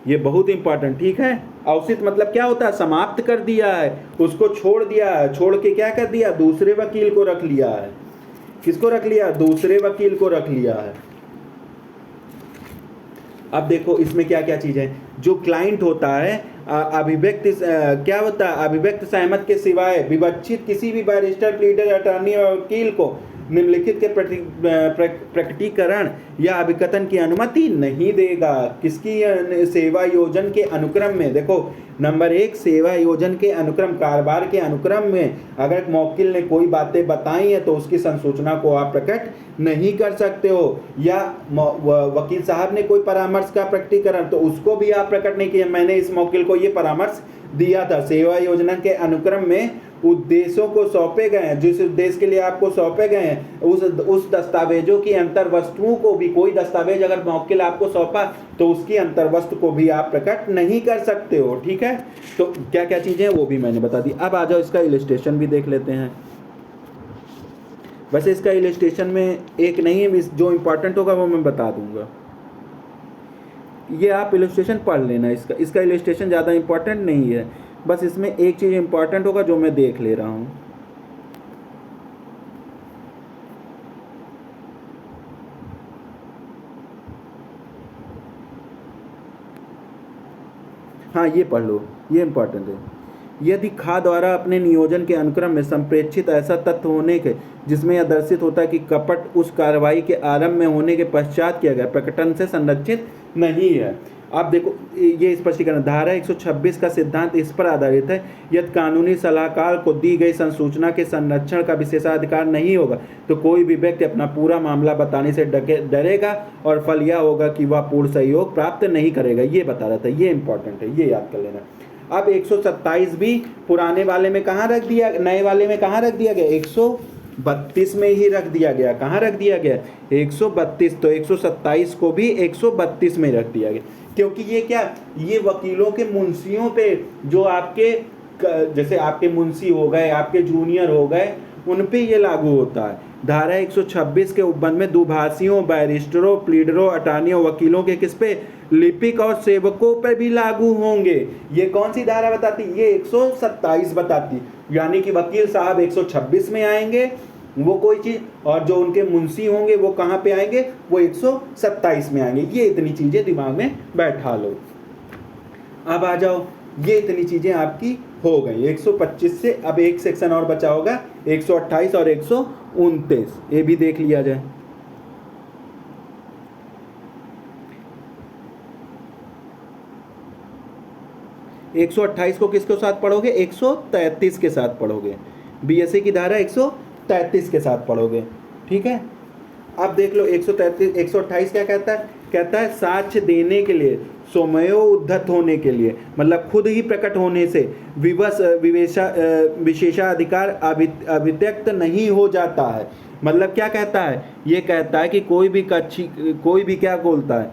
ये बहुत इंपॉर्टेंट। ठीक है। अवसित मतलब क्या होता है? समाप्त कर दिया है, उसको छोड़ दिया है, छोड़ के क्या कर दिया? दूसरे वकील को रख लिया है। किसको रख लिया? दूसरे वकील को रख लिया है। अब देखो इसमें क्या क्या चीज है। जो क्लाइंट होता है, अभिव्यक्ति क्या होता है? अभिव्यक्त सहमत के सिवाय विवक्षित किसी भी बैरिस्टर, प्लीडर, अटॉर्नी और वकील को निम्नलिखित के प्रकटीकरण या अभिकथन की अनुमति नहीं देगा। किसकी? सेवा योजन के अनुक्रम में। देखो नंबर 1, सेवा योजन के अनुक्रम, कारोबार के अनुक्रम में अगर मौकिल ने कोई बातें बताई हैं तो उसकी संसूचना को आप प्रकट नहीं कर सकते हो, या वकील साहब ने कोई परामर्श का प्रकटीकरण तो उसको भी आप प्रकट नहीं किया, मैंने इस मौकिल को ये परामर्श दिया था। सेवा योजना के अनुक्रम में उद्देश्यों को सौंपे गए हैं, जिस उद्देश्य के लिए आपको सौंपे गए हैं उस दस्तावेजों की अंतर वस्तुओं को भी, कोई दस्तावेज अगर मौकिल आपको सौंपा तो उसकी अंतर वस्तु को भी आप प्रकट नहीं कर सकते हो। ठीक है। तो क्या क्या चीजें हैं वो भी मैंने बता दी। अब आ जाओ इसका इलस्ट्रेशन भी देख लेते हैं। वैसे इसका इलस्ट्रेशन में एक नहीं है, जो इंपॉर्टेंट होगा वो मैं बता दूंगा, ये आप इलस्ट्रेशन पढ़ लेना। इसका इलस्ट्रेशन ज़्यादा इंपॉर्टेंट नहीं है, बस इसमें एक चीज़ इंपॉर्टेंट होगा जो मैं देख ले रहा हूँ। हाँ ये पढ़ लो, ये इंपॉर्टेंट है। यदि खा द्वारा अपने नियोजन के अनुक्रम में संप्रेषित ऐसा तथ्य होने के जिसमें यह दर्शित होता है कि कपट उस कार्रवाई के आरंभ में होने के पश्चात किया गया, प्रकटन से संरक्षित नहीं है। अब देखो ये स्पष्टीकरण, धारा 126 का सिद्धांत इस पर आधारित है, यदि कानूनी सलाहकार को दी गई संसूचना के संरक्षण का विशेषाधिकार नहीं होगा तो कोई भी व्यक्ति अपना पूरा मामला बताने से डरेगा और फल यह होगा कि वह पूर्ण सहयोग प्राप्त नहीं करेगा। ये बता रहा था, ये इंपॉर्टेंट है, ये याद कर लेना। अब 127 भी पुराने वाले में कहाँ रख दिया, नए वाले में कहाँ रख दिया गया, 132 में ही रख दिया गया। कहाँ रख दिया गया, 132। तो 127 को भी 132 में रख दिया गया, क्योंकि ये क्या, ये वकीलों के मुंशियों पे, जो आपके जैसे आपके मुंशी हो गए, आपके जूनियर हो गए, उन पे ये लागू होता है। धारा 126 के उपबंध में दुभाषियों, बैरिस्टरों, प्लीडरों, अटॉर्नियों, वकीलों के किस पे, लिपिक और सेवकों पर भी लागू होंगे। ये कौन सी धारा बताती, ये 127 बताती। यानी कि वकील साहब 126 में आएंगे वो कोई चीज़, और जो उनके मुंशी होंगे वो कहाँ पे आएंगे, वो 127 में आएंगे। ये इतनी चीज़ें दिमाग में बैठा लो। अब आ जाओ, ये इतनी चीज़ें आपकी हो गई 125 से। अब एक सेक्शन और बचा होगा 128 और 129, ये भी देख लिया जाए। एक 128 को किसके साथ पढ़ोगे, 133 के साथ पढ़ोगे। बीएसए की धारा 133 के साथ पढ़ोगे, ठीक है। अब देख लो 133 128 क्या कहता है, कहता है साक्ष्य देने के लिए, स्वमेव उद्धत होने के लिए, मतलब खुद ही प्रकट होने से विशेषाधिकार अभित्यक्त नहीं हो जाता है। मतलब क्या कहता है, ये कहता है कि कोई भी कक्षी, कोई भी क्या बोलता है,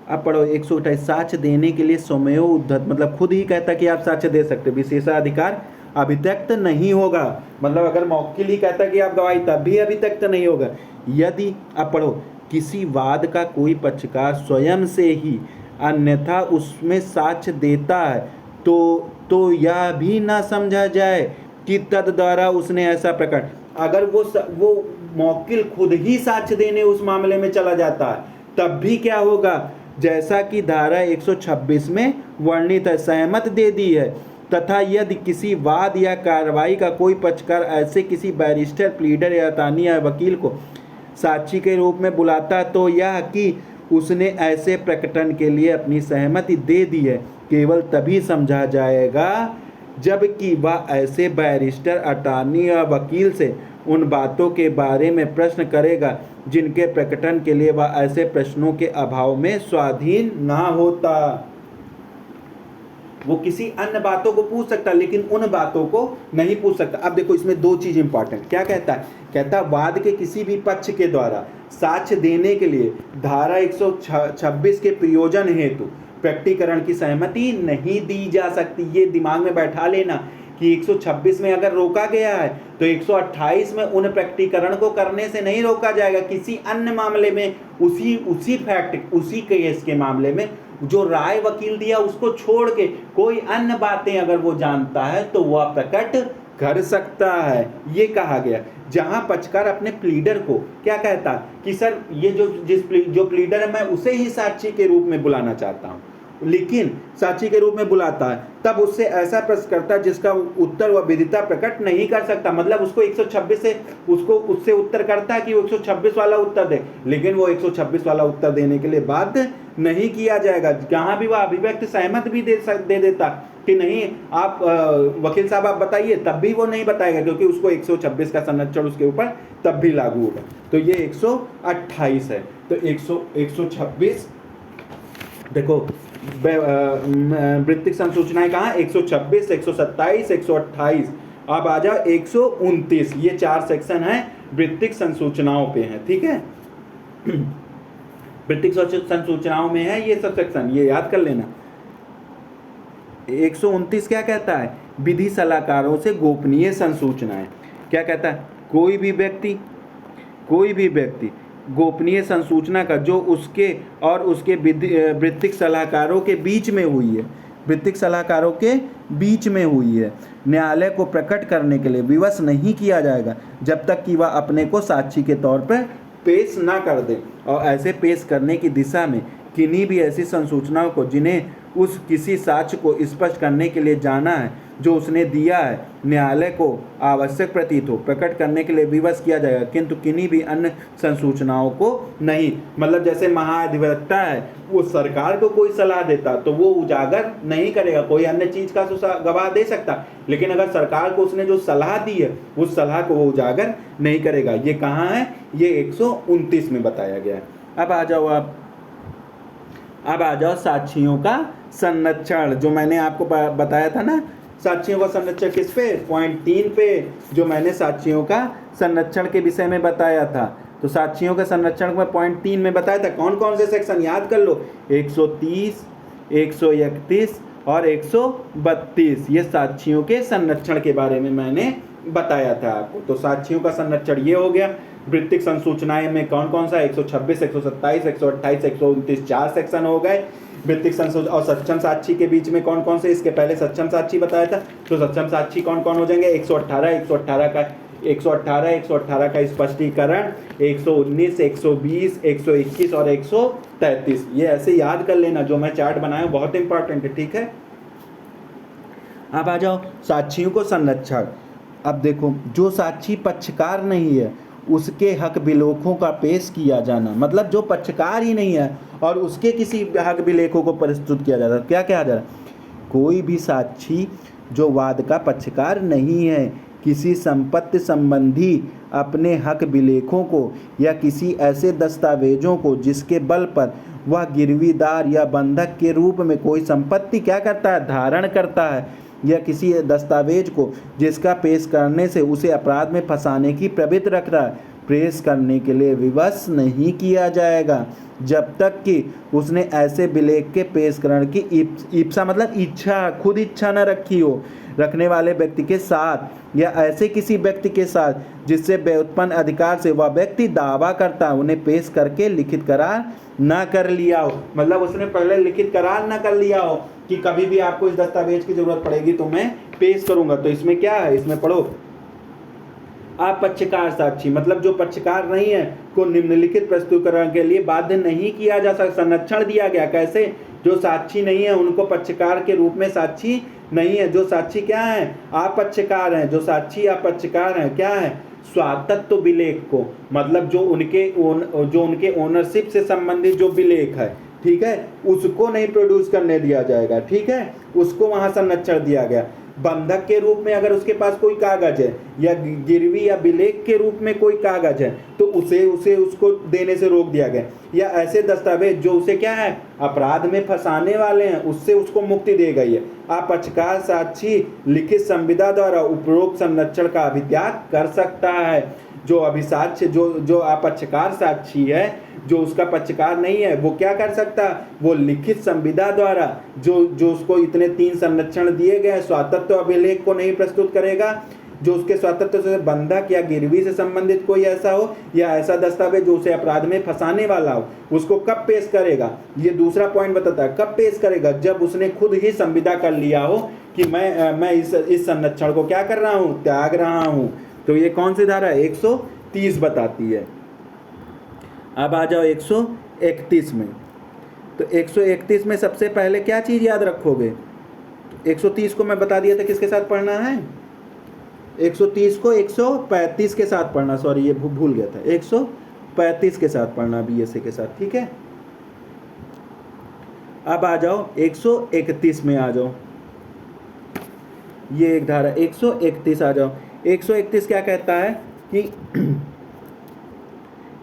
अब पढ़ो 128, साक्ष्य देने के लिए स्वमेव उद्धत, मतलब खुद ही कहता कि आप साक्ष्य दे सकते, विशेषाधिकार अभित्यक्त नहीं होगा। मतलब अगर मौकिल ही कहता कि आप गवाही, तब भी अभित्यक्त नहीं होगा। यदि, अब पढ़ो, किसी वाद का कोई पक्षकार स्वयं से ही अन्यथा उसमें साक्ष्य देता है तो यह भी ना समझा जाए कि तद द्वारा उसने ऐसा प्रकट, अगर वो मौकिल खुद ही साक्ष्य देने उस मामले में चला जाता है, तब भी क्या होगा, जैसा कि धारा 126 में वर्णित है, सहमत दे दी है। तथा यदि किसी वाद या कार्रवाई का कोई पक्षकार ऐसे किसी बैरिस्टर, प्लीडर या अटॉर्नी या वकील को साक्षी के रूप में बुलाता, तो यह कि उसने ऐसे प्रकटन के लिए अपनी सहमति दे दी है, केवल तभी समझा जाएगा जबकि वह ऐसे बैरिस्टर, अटॉर्नी या वकील से उन बातों के बारे में प्रश्न करेगा जिनके प्रकटन के लिए वह ऐसे प्रश्नों के अभाव में स्वाधीन ना होता। वो किसी अन्य बातों को पूछ सकता, लेकिन उन बातों को नहीं पूछ सकता। अब देखो इसमें दो चीज इंपॉर्टेंट, क्या कहता है, कहता है वाद के किसी भी पक्ष के द्वारा साक्ष्य देने के लिए धारा 126 के प्रयोजन हेतु प्रकटीकरण की सहमति नहीं दी जा सकती। ये दिमाग में बैठा लेना कि 126 में अगर रोका गया है तो 128 में उन प्रकटीकरण को करने से नहीं रोका जाएगा। किसी अन्य मामले में, उसी फैक्ट, उसी केस के मामले में जो राय वकील दिया उसको छोड़ के कोई अन्य बातें अगर वो जानता है तो वह प्रकट कर सकता है, ये कहा गया। जहां पक्षकार अपने प्लीडर को क्या कहता कि सर ये जो प्लीडर है मैं उसे ही साक्षी के रूप में बुलाना चाहता हूं, लेकिन साक्षी के रूप में बुलाता है, तब उससे ऐसा प्रश्न करता है जिसका उत्तर वह विदिता प्रकट नहीं कर सकता। मतलब उसको 126 से उससे उत्तर करता है कि वो 126 वाला उत्तर दे, लेकिन वो 126 वाला उत्तर देने के लिए बाध्य नहीं किया जाएगा। जहां भी वह अभिव्यक्त सहमत भी दे देता कि नहीं आप वकील साहब आप बताइए, तब भी वो नहीं बताएगा, क्योंकि उसको 126 का संरक्षण उसके ऊपर तब भी लागू होगा। तो ये 128 है। तो 126 देखो वृत्तिक संसूचनाएं कहाँ, 126, 127, 128। अब आ जाओ 129। ये 4 सेक्शन है वृत्तिक संसूचनाओं पे हैं, ठीक है। वृत्तिक संसूचनाओं में है ये सब सेक्शन, ये याद कर लेना। 129 क्या कहता है, विधि सलाहकारों से गोपनीय संसूचनाएं। क्या कहता है, कोई भी व्यक्ति गोपनीय संसूचना का जो उसके और उसके वृत्तिक सलाहकारों के बीच में हुई है, वृत्तिक सलाहकारों के बीच में हुई है, न्यायालय को प्रकट करने के लिए विवश नहीं किया जाएगा जब तक कि वह अपने को साक्षी के तौर पर पेश ना कर दे। और ऐसे पेश करने की दिशा में किन्हीं भी ऐसी संसूचनाओं को जिन्हें उस किसी साक्ष्य को स्पष्ट करने के लिए जाना है जो उसने दिया है न्यायालय को आवश्यक प्रतीत हो प्रकट करने के लिए विवश किया जाएगा, किंतु किन्हीं भी अन्य संसूचनाओं को नहीं। मतलब जैसे महाधिवक्ता है, वो सरकार को कोई सलाह देता तो वो उजागर नहीं करेगा, कोई अन्य चीज का गवाह दे सकता, लेकिन अगर सरकार को उसने जो सलाह दी है उस सलाह को वो उजागर नहीं करेगा। ये कहाँ है? ये 129 में बताया गया है। अब आ जाओ साक्षियों का संरक्षण, जो मैंने आपको बताया था ना, साक्षियों का संरक्षण किस पे? पॉइंट 3 पे, जो मैंने साक्षियों का संरक्षण के विषय में बताया था। तो साक्षियों का संरक्षण में पॉइंट 3 में बताया था कौन कौन से सेक्शन, याद कर लो, 130, 131 और 132, ये साक्षियों के संरक्षण के बारे में मैंने बताया था आपको। तो साक्षियों का संरक्षण ये हो गया। वृत्तिक संसूचनाएं में कौन कौन सा? 126, 127, 128, 129, 4 सेक्शन हो गए। वृत्तिक संसूचना और सक्षम साक्षी के बीच में कौन कौन से? इसके पहले सक्षम साक्षी बताया था, तो सक्षम साक्षी कौन कौन हो जाएंगे? 118 का स्पष्टीकरण, 119, 120, 121 और 133। ये ऐसे याद कर लेना, जो मैं चार्ट बनाया हूं बहुत इंपॉर्टेंट है, ठीक है। अब आ जाओ साक्षियों को संरक्षण। अब देखो, जो साक्षी पक्षकार नहीं है उसके हक विलेखों का पेश किया जाना, मतलब जो पक्षकार ही नहीं है और उसके किसी हक विलेखों को प्रस्तुत किया जाता है, क्या कहा जा रहा है? कोई भी साक्षी जो वाद का पक्षकार नहीं है, किसी संपत्ति संबंधी अपने हक विलेखों को या किसी ऐसे दस्तावेजों को जिसके बल पर वह गिरवीदार या बंधक के रूप में कोई संपत्ति क्या करता है? धारण करता है, या किसी दस्तावेज को जिसका पेश करने से उसे अपराध में फंसाने की प्रवृत्ति रख रहा है, पेश करने के लिए विवश नहीं किया जाएगा जब तक कि उसने ऐसे विलेख के पेशकरण की इच्छा, मतलब इच्छा, खुद इच्छा न रखी हो रखने वाले व्यक्ति के साथ या ऐसे किसी व्यक्ति के साथ जिससे व्युत्पन्न अधिकार से वह व्यक्ति दावा करता है, उन्हें पेश करके लिखित करार ना कर लिया हो। मतलब उसने पहले लिखित करार ना कर लिया हो कि कभी भी आपको इस दस्तावेज की जरूरत पड़ेगी तो मैं पेश करूंगा। तो इसमें क्या है? इसमें पढ़ो, आप पक्षकार साक्षी, मतलब जो पक्षकार नहीं है को निम्नलिखित प्रस्तुतिकरण के लिए बाध्य नहीं किया जा सकता। संरक्षण दिया गया कैसे? जो साक्षी नहीं है उनको पक्षकार के रूप में साक्षी नहीं है। जो साक्षी क्या है? आप पक्षकार हैं। जो साक्षी आप पक्षकार हैं क्या है? स्वातत्व विलेख को, मतलब जो उनके ओनरशिप से संबंधित जो विलेख है, ठीक है, उसको नहीं प्रोड्यूस करने दिया जाएगा, ठीक है, उसको वहां संरक्षण दिया गया। बंधक के रूप में अगर उसके पास कोई कागज है या गिरवी या विलेख के रूप में कोई कागज है तो उसे उसको देने से रोक दिया गया। या ऐसे दस्तावेज जो उसे क्या है? अपराध में फंसाने वाले हैं, उससे उसको मुक्ति दी गई है। आप पक्षकार साक्षी लिखित संविदा द्वारा उपरोक्त संरक्षण का अभित्याग कर सकता है। जो अभिसाक्ष्य जो अपक्षकार साक्षी है, जो उसका पक्षकार नहीं है, वो क्या कर सकता? वो लिखित संविदा द्वारा जो उसको इतने 3 संरक्षण दिए गए, स्वातत्व अभिलेख को नहीं प्रस्तुत करेगा, जो उसके स्वातंत्र से बंधक या गिरवी से संबंधित कोई ऐसा हो या ऐसा दस्तावेज जो उसे अपराध में फंसाने वाला हो, उसको कब पेश करेगा? ये दूसरा पॉइंट बताता है, कब पेश करेगा? जब उसने खुद ही संविदा कर लिया हो कि मैं इस संरक्षण को क्या कर रहा हूँ? त्याग रहा हूँ। तो ये कौन सी धारा है? 130 बताती है। अब आ जाओ 131 में। तो 131 में सबसे पहले क्या चीज़ याद रखोगे? 130 को मैं बता दिया था किसके साथ पढ़ना है, 130 को 135 के साथ पढ़ना, सॉरी ये भूल गया था, 135 के साथ पढ़ना बीएसए के साथ, ठीक है। अब आ जाओ 131 में आ जाओ, ये एक धारा 131 आ जाओ। 131 क्या कहता है कि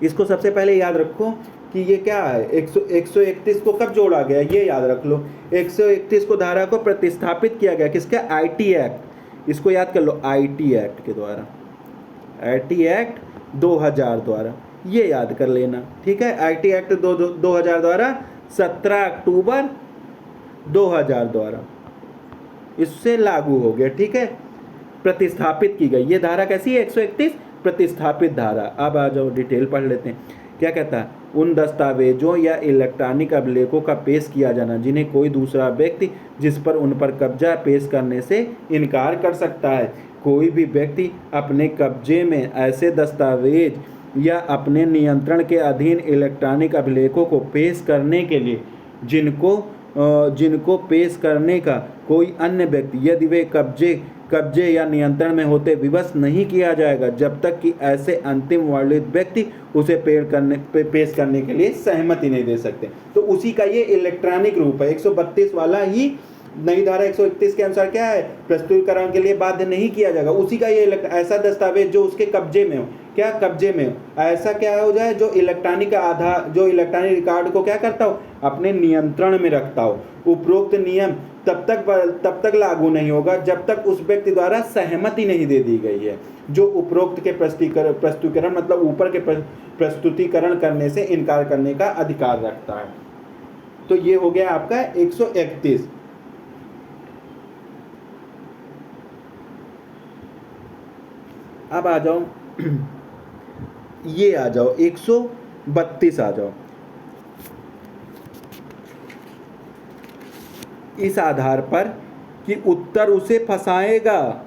इसको सबसे पहले याद रखो कि ये क्या है, 131 को कब जोड़ा गया ये याद रख लो। 131 को धारा को प्रतिस्थापित किया गया किसका? आईटी एक्ट, इसको याद कर लो, आईटी एक्ट के द्वारा, आईटी एक्ट 2000 द्वारा, ये याद कर लेना, ठीक है। आईटी एक्ट 2000 द्वारा 17 अक्टूबर 2000 द्वारा इससे लागू हो गया, ठीक है, प्रतिस्थापित की गई। ये धारा कैसी है? 131 प्रतिस्थापित धारा। अब आ जाओ डिटेल पढ़ लेते हैं, क्या कहता है? उन दस्तावेजों या इलेक्ट्रॉनिक अभिलेखों का पेश किया जाना जिन्हें कोई दूसरा व्यक्ति जिस पर उन पर कब्जा पेश करने से इनकार कर सकता है। कोई भी व्यक्ति अपने कब्जे में ऐसे दस्तावेज या अपने नियंत्रण के अधीन इलेक्ट्रॉनिक अभिलेखों को पेश करने के लिए जिनको जिनको पेश करने का कोई अन्य व्यक्ति यदि वे कब्जे या नियंत्रण में होते विवश नहीं किया जाएगा जब तक कि ऐसे अंतिम वर्णित व्यक्ति उसे पेश करने के लिए सहमति नहीं दे सकते। तो उसी का ये इलेक्ट्रॉनिक रूप है। 132 वाला ही नई धारा 131 के अनुसार क्या है, प्रस्तुतिकरण के लिए बाध्य नहीं किया जाएगा। उसी का ये ऐसा दस्तावेज जो उसके कब्जे में हो, क्या कब्जे में हो, ऐसा क्या हो जाए जो इलेक्ट्रॉनिक आधार, जो इलेक्ट्रॉनिक रिकॉर्ड को क्या करता हो, अपने नियंत्रण में रखता हो। उपरोक्त नियम तब तक लागू नहीं होगा जब तक उस व्यक्ति द्वारा सहमति नहीं दे दी गई है जो उपरोक्त के प्रस्तुतिकरण मतलब ऊपर के प्रस्तुतिकरण करने से इनकार करने का अधिकार रखता है। तो ये हो गया आपका 131। अब आ जाओ ये आ जाओ 132 आ जाओ। इस आधार पर कि उत्तर उसे फंसाएगा,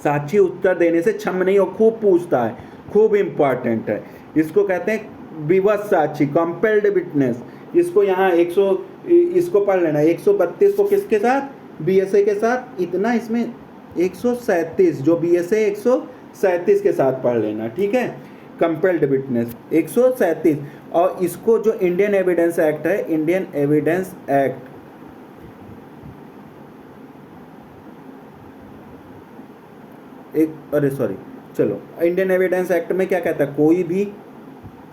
साक्षी उत्तर देने से क्षम नहीं हो, खूब पूछता है, खूब इंपॉर्टेंट है। इसको कहते हैं विवश साक्षी, कंपेल्ड विटनेस। इसको यहाँ इसको पढ़ लेना। 132 को किसके साथ, बीएसए के साथ। इतना इसमें 137 जो बीएसए 137 के साथ पढ़ लेना, ठीक है। Compelled witness 137। और इसको जो इंडियन एविडेंस एक्ट है, Indian evidence act, Indian evidence act में क्या कहता है, कोई भी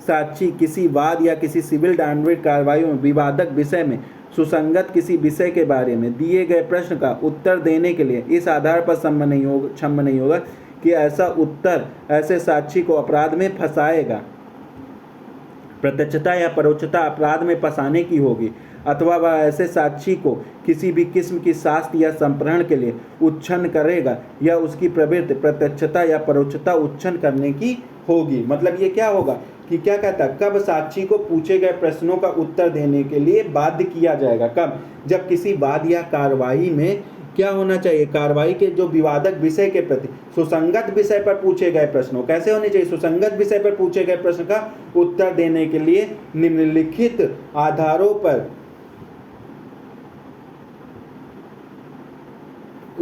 साक्षी किसी वाद या किसी सिविल दंडात्मक कार्रवाई में विवादक विषय में सुसंगत किसी विषय के बारे में दिए गए प्रश्न का उत्तर देने के लिए इस आधार पर क्षम नहीं होगा कि ऐसा उत्तर ऐसे साक्षी को अपराध में फंसाएगा, प्रत्यक्षता या परोक्षता अपराध में फंसाने की होगी, अथवा वह ऐसे साक्षी को किसी भी किस्म की शास्ति या संप्रहण के लिए उच्छन्न करेगा या उसकी प्रवृत्ति प्रत्यक्षता या परोक्षता उच्छन्न करने की होगी। मतलब ये क्या होगा कि क्या कहता है, कब साक्षी को पूछे गए प्रश्नों का उत्तर देने के लिए बाध्य किया जाएगा, कब, जब किसी वाद या कार्रवाई में क्या होना चाहिए, कार्रवाई के जो विवादक विषय के प्रति सुसंगत विषय पर पूछे गए प्रश्नों, कैसे होने चाहिए, सुसंगत विषय पर पूछे गए प्रश्न का उत्तर देने के लिए निम्नलिखित आधारों पर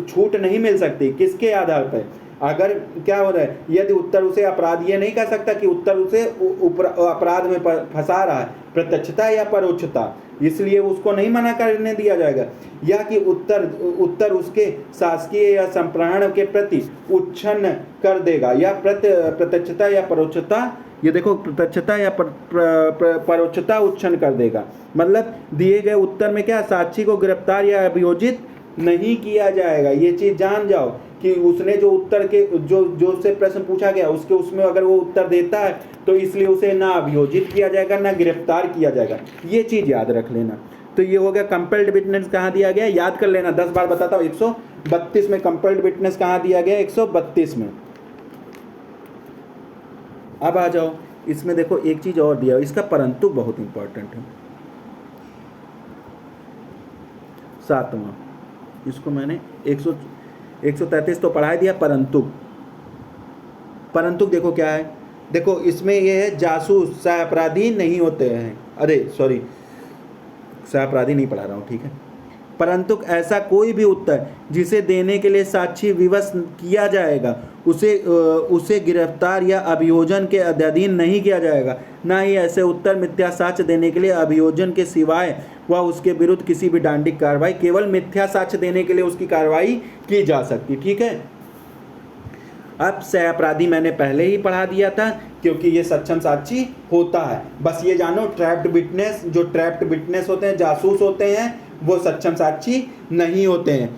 छूट नहीं मिल सकती। किसके आधार पर, अगर क्या हो रहा है, यदि उत्तर उसे अपराध, ये नहीं कह सकता कि उत्तर उसे अपराध में फंसा रहा है, प्रत्यक्षता या परोक्षता, इसलिए उसको नहीं मना करने दिया जाएगा, या कि उत्तर उसके शासकीय या संप्रहण के प्रति उच्छन्न कर देगा, या प्रत्यक्षता या परोक्षता, ये देखो प्रत्यक्षता या परोक्षता उच्छन्न कर देगा। मतलब दिए गए उत्तर में क्या, साक्षी को गिरफ्तार या अभियोजित नहीं किया जाएगा। ये चीज जान जाओ कि उसने जो उत्तर के जो से प्रश्न पूछा गया उसमें अगर वो उत्तर देता है तो इसलिए उसे ना अभियोजित किया जाएगा ना गिरफ्तार किया जाएगा। ये चीज याद रख लेना। तो ये हो गया कंपेल्ड विटनेस कहाँ दिया गया, याद कर लेना, 10 बार बताता हूँ। 132 में कंपेल्ड विटनेस कहाँ दिया गया, 132 में। अब आ जाओ, इसमें देखो एक चीज और दिया, इसका परंतु बहुत इंपॉर्टेंट है, 7वां। इसको मैंने 133 तो पढ़ा दिया। परंतु देखो क्या है, देखो इसमें ये है जासूस सहअपराधी नहीं होते हैं, अरे सॉरी सहअपराधी नहीं पढ़ा रहा हूँ, ठीक है। परंतु ऐसा कोई भी उत्तर जिसे देने के लिए साक्षी विवश किया जाएगा उसे गिरफ्तार या अभियोजन के अधीन नहीं किया जाएगा। ना ही ऐसे उत्तर मिथ्या साक्ष्य देने के लिए अभियोजन के सिवाय वह उसके विरुद्ध किसी भी दंडिक कार्रवाई, केवल मिथ्या साक्ष्य देने के लिए उसकी कार्रवाई की जा सकती, ठीक है। अब सहअपराधी मैंने पहले ही पढ़ा दिया था क्योंकि ये सक्षम साक्षी होता है। बस ये जानो ट्रैप्ड विटनेस, जो ट्रैप्ड विटनेस होते हैं, जासूस होते हैं, वो सक्षम साक्षी नहीं होते हैं।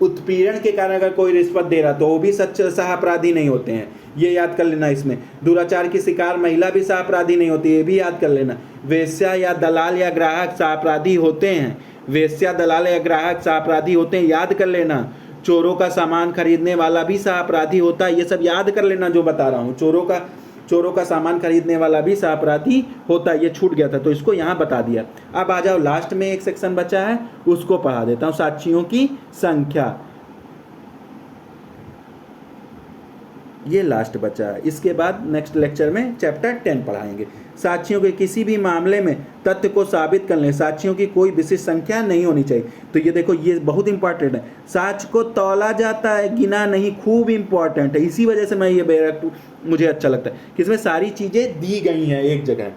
उत्पीड़न के कारण अगर कोई रिश्वत दे रहा तो वो भी सहअपराधी नहीं होते हैं, ये याद कर लेना। इसमें दुराचार की शिकार महिला भी सहअपराधी नहीं होती, ये भी याद कर लेना। वेश्या या दलाल या ग्राहक सहअपराधी होते हैं, वेश्या दलाल या ग्राहक सहअपराधी होते हैं, याद कर लेना। चोरों का सामान खरीदने वाला भी सहअपराधी होता है, ये सब याद कर लेना जो बता रहा हूँ। चोरों का सामान खरीदने वाला भी सहअपराधी होता है, ये छूट गया था तो इसको यहाँ बता दिया। अब आ जाओ, लास्ट में एक सेक्शन बचा है, उसको पढ़ा देता हूँ, साक्षियों की संख्या। ये लास्ट बचा है। इसके बाद नेक्स्ट लेक्चर में चैप्टर 10 पढ़ाएंगे। साक्षियों के किसी भी मामले में तथ्य को साबित करने साक्षियों की कोई विशिष्ट संख्या नहीं होनी चाहिए। तो ये देखो, ये बहुत इंपॉर्टेंट है। साक्ष्य को तौला जाता है, गिना नहीं, खूब इंपॉर्टेंट है। इसी वजह से मैं ये मुझे अच्छा लगता है कि इसमें सारी चीज़ें दी गई हैं एक जगह।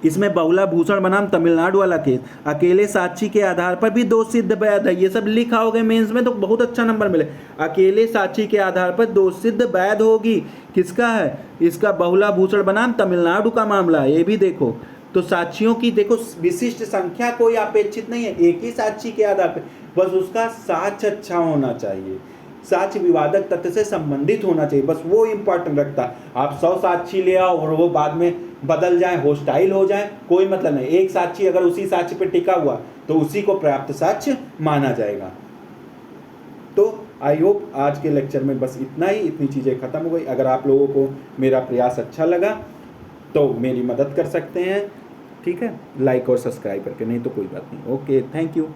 इसमें बहुला भूषण बनाम तमिलनाडु वाला केस, अकेले साक्षी के आधार पर भी दोष सिद्ध वैध है। ये सब लिखा होगा मेंस में तो बहुत अच्छा नंबर मिले। अकेले साक्षी के आधार पर दोष सिद्ध वैध होगी। किसका है? इसका बहुला भूषण बनाम तमिलनाडु का मामला है। ये भी देखो, तो साक्षियों की देखो विशिष्ट संख्या कोई अपेक्षित नहीं है, एक ही साक्षी के आधार पर, बस उसका साक्ष्य अच्छा होना चाहिए, साक्ष्य विवादक तथ्य से संबंधित होना चाहिए, बस वो इंपॉर्टेंट रखता है। आप 100 साक्षी ले आओ और वो बाद में बदल जाए, होस्टाइल हो जाए, कोई मतलब नहीं। एक साक्षी अगर उसी साक्ष्य पर टिका हुआ तो उसी को पर्याप्त साक्ष्य माना जाएगा। तो आई होप आज के लेक्चर में बस इतना ही, इतनी चीज़ें खत्म हो गई। अगर आप लोगों को मेरा प्रयास अच्छा लगा तो मेरी मदद कर सकते हैं, ठीक है, लाइक और सब्सक्राइब करके, नहीं तो कोई बात नहीं। Okay, thank you.